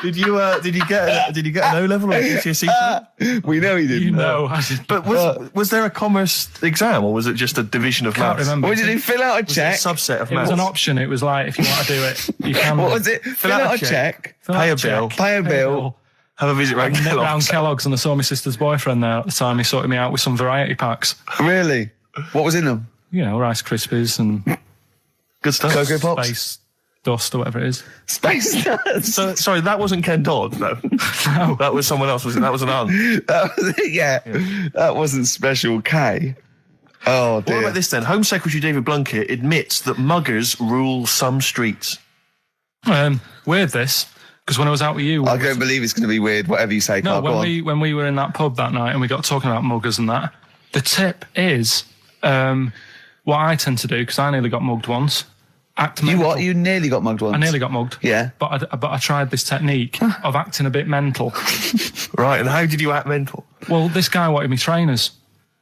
Did you get an O level or a GCSE? We know he didn't. You know, But was there a commerce exam, or was it just a division of Can't maths? remember. What did he fill out a check? Was it a subset of It maths? was an option. It was like, if you want to do it, you can. What was it? Fill out a check. Pay a bill. Pay a bill. Have a visit round Kellogg's. Round Kellogg's, and I saw my sister's boyfriend there at the time. He sorted me out with some variety packs. Really? What was in them? You know, Rice Krispies and Good stuff. Cocoa Pops? Space Dust or whatever it is. Space Nuts. So, sorry, that wasn't Ken Dodd, no. No. That was someone else, wasn't it? That was an aunt. That wasn't Special K. Oh, dear. What about this then? Home Secretary David Blunkett admits that muggers rule some streets. Weird this, because when I was out with you... I don't believe it's going to be weird, whatever you say, Karl. No, when we were in that pub that night and we got talking about muggers and that, the tip is what I tend to do, because I nearly got mugged once. Act mental. You what? You nearly got mugged once? I nearly got mugged. Yeah. But I tried this technique of acting a bit mental. Right, and how did you act mental? Well, this guy wanted me trainers.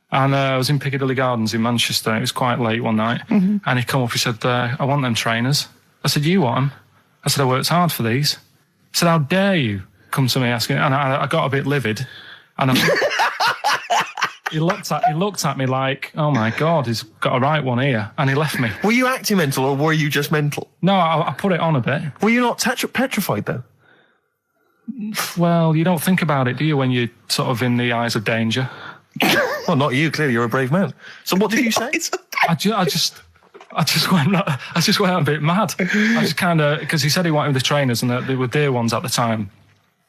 And I was in Piccadilly Gardens in Manchester. It was quite late one night. Mm-hmm. And he come up, he said, I want them trainers. I said, you want them? I said, I worked hard for these. He said, how dare you come to me asking? And I got a bit livid. And he looked at me like, oh my God, he's got a right one here. And he left me. Were you acting mental, or were you just mental? No, I put it on a bit. Were you not petrified, though? Well, you don't think about it, do you, when you're sort of in the eyes of danger? Well, not you. Clearly, you're a brave man. So, what did you say? I just went a bit mad. I just kind of, because he said he wanted the trainers and they were dear ones at the time,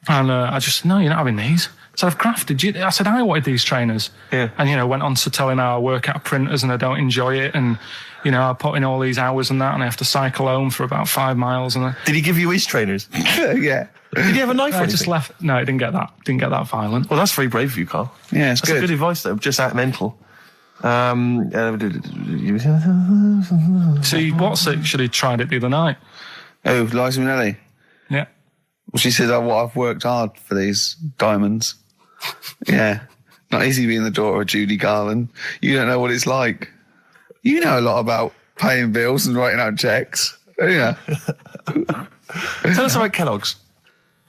and I just, no, you're not having these. So I've crafted you. I said I wanted these trainers. Yeah. And went on to tell him how I work at printers and I don't enjoy it, and I put in all these hours and that, and I have to cycle home for about 5 miles. And did he give you his trainers? Yeah. Did he have a knife? I just left. No, it didn't get that. Didn't get that violent. Well, that's very brave of you, Karl. Yeah, it's That's good. good advice, though. Just act mental. See, what's it? Should have tried it the other night. Oh, Liza Minnelli. Yeah. Well, she said, I've worked hard for these diamonds. Yeah. Not easy being the daughter of Judy Garland. You don't know what it's like. You know a lot about paying bills and writing out checks. Yeah. Tell us about Kellogg's.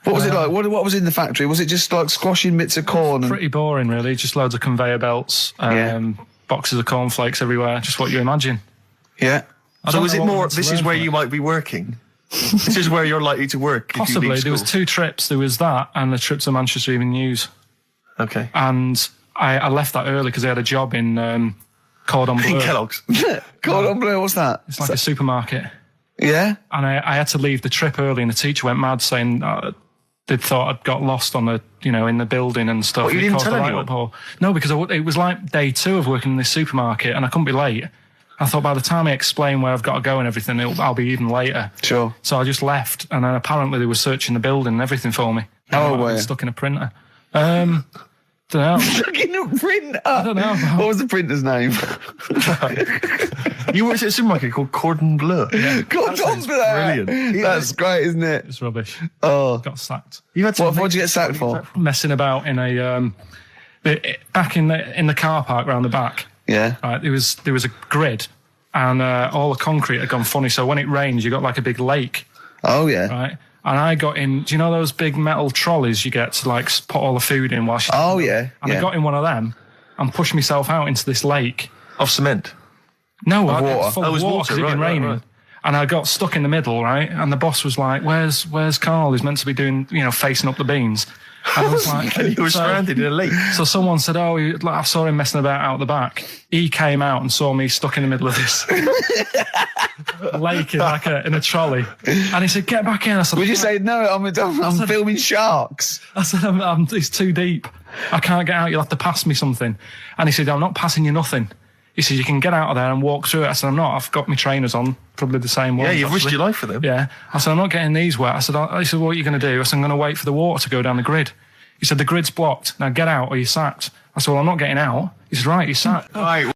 What was it like? What was in the factory? Was it just like squashing bits of corn? Pretty boring, really. Just loads of conveyor belts, boxes of cornflakes everywhere. Just what you imagine. Yeah. So is it more, this is where you might be working? This is where you're likely to work? Possibly. There was 2 trips. There was that and the trip to Manchester Evening News. Okay. And I left that early because I had a job in Cordon Bleu. In Kellogg's? Cordon Bleu, what's that? It's like a supermarket. Yeah? And I had to leave the trip early, and the teacher went mad saying they'd thought I'd got lost on the, in the building and stuff. What, you didn't tell anyone? No, because it was like day 2 of working in this supermarket, and I couldn't be late. I thought by the time I explain where I've got to go and everything, I'll be even later. Sure. So I just left, and then apparently they were searching the building and everything for me. Oh, were you? Stuck in a printer. Don't know. Stuck in a printer? I don't know. What was the printer's name? You worked at a supermarket called Cordon Bleu. Yeah. Cordon Bleu! Brilliant. That's great, isn't it? It's rubbish. Oh. Got sacked. What did you get sacked for? Messing about in a back in the car park round the back. Yeah. Right, there was a grid, and all the concrete had gone funny. So when it rains, you got like a big lake. Oh yeah. Right. And I got in. Do you know those big metal trolleys you get to like put all the food in whilst? Oh yeah. And I got in one of them and pushed myself out into this lake of cement. No, water. Full of water because it'd been raining. Right. And I got stuck in the middle, right? And the boss was like, "Where's Karl? He's meant to be doing, facing up the beans." And I was like, and you were stranded in a lake. So someone said, "Oh, I saw him messing about out the back." He came out and saw me stuck in the middle of this lake in a trolley, and he said, "Get back in." I said, "Would you say no? I'm filming sharks." I said, "It's too deep. I can't get out. You'll have to pass me something." And he said, "I'm not passing you nothing." He said, "You can get out of there and walk through it." I said, "I'm not. I've got my trainers on, probably the same ones." Yeah, you've risked your life for them. Yeah. I said, "I'm not getting these wet." He said, "What are you going to do?" I said, "I'm going to wait for the water to go down the grid." He said, "The grid's blocked. Now get out or you're sacked." I said, "Well, I'm not getting out." He said, "Right, you're sacked." Right.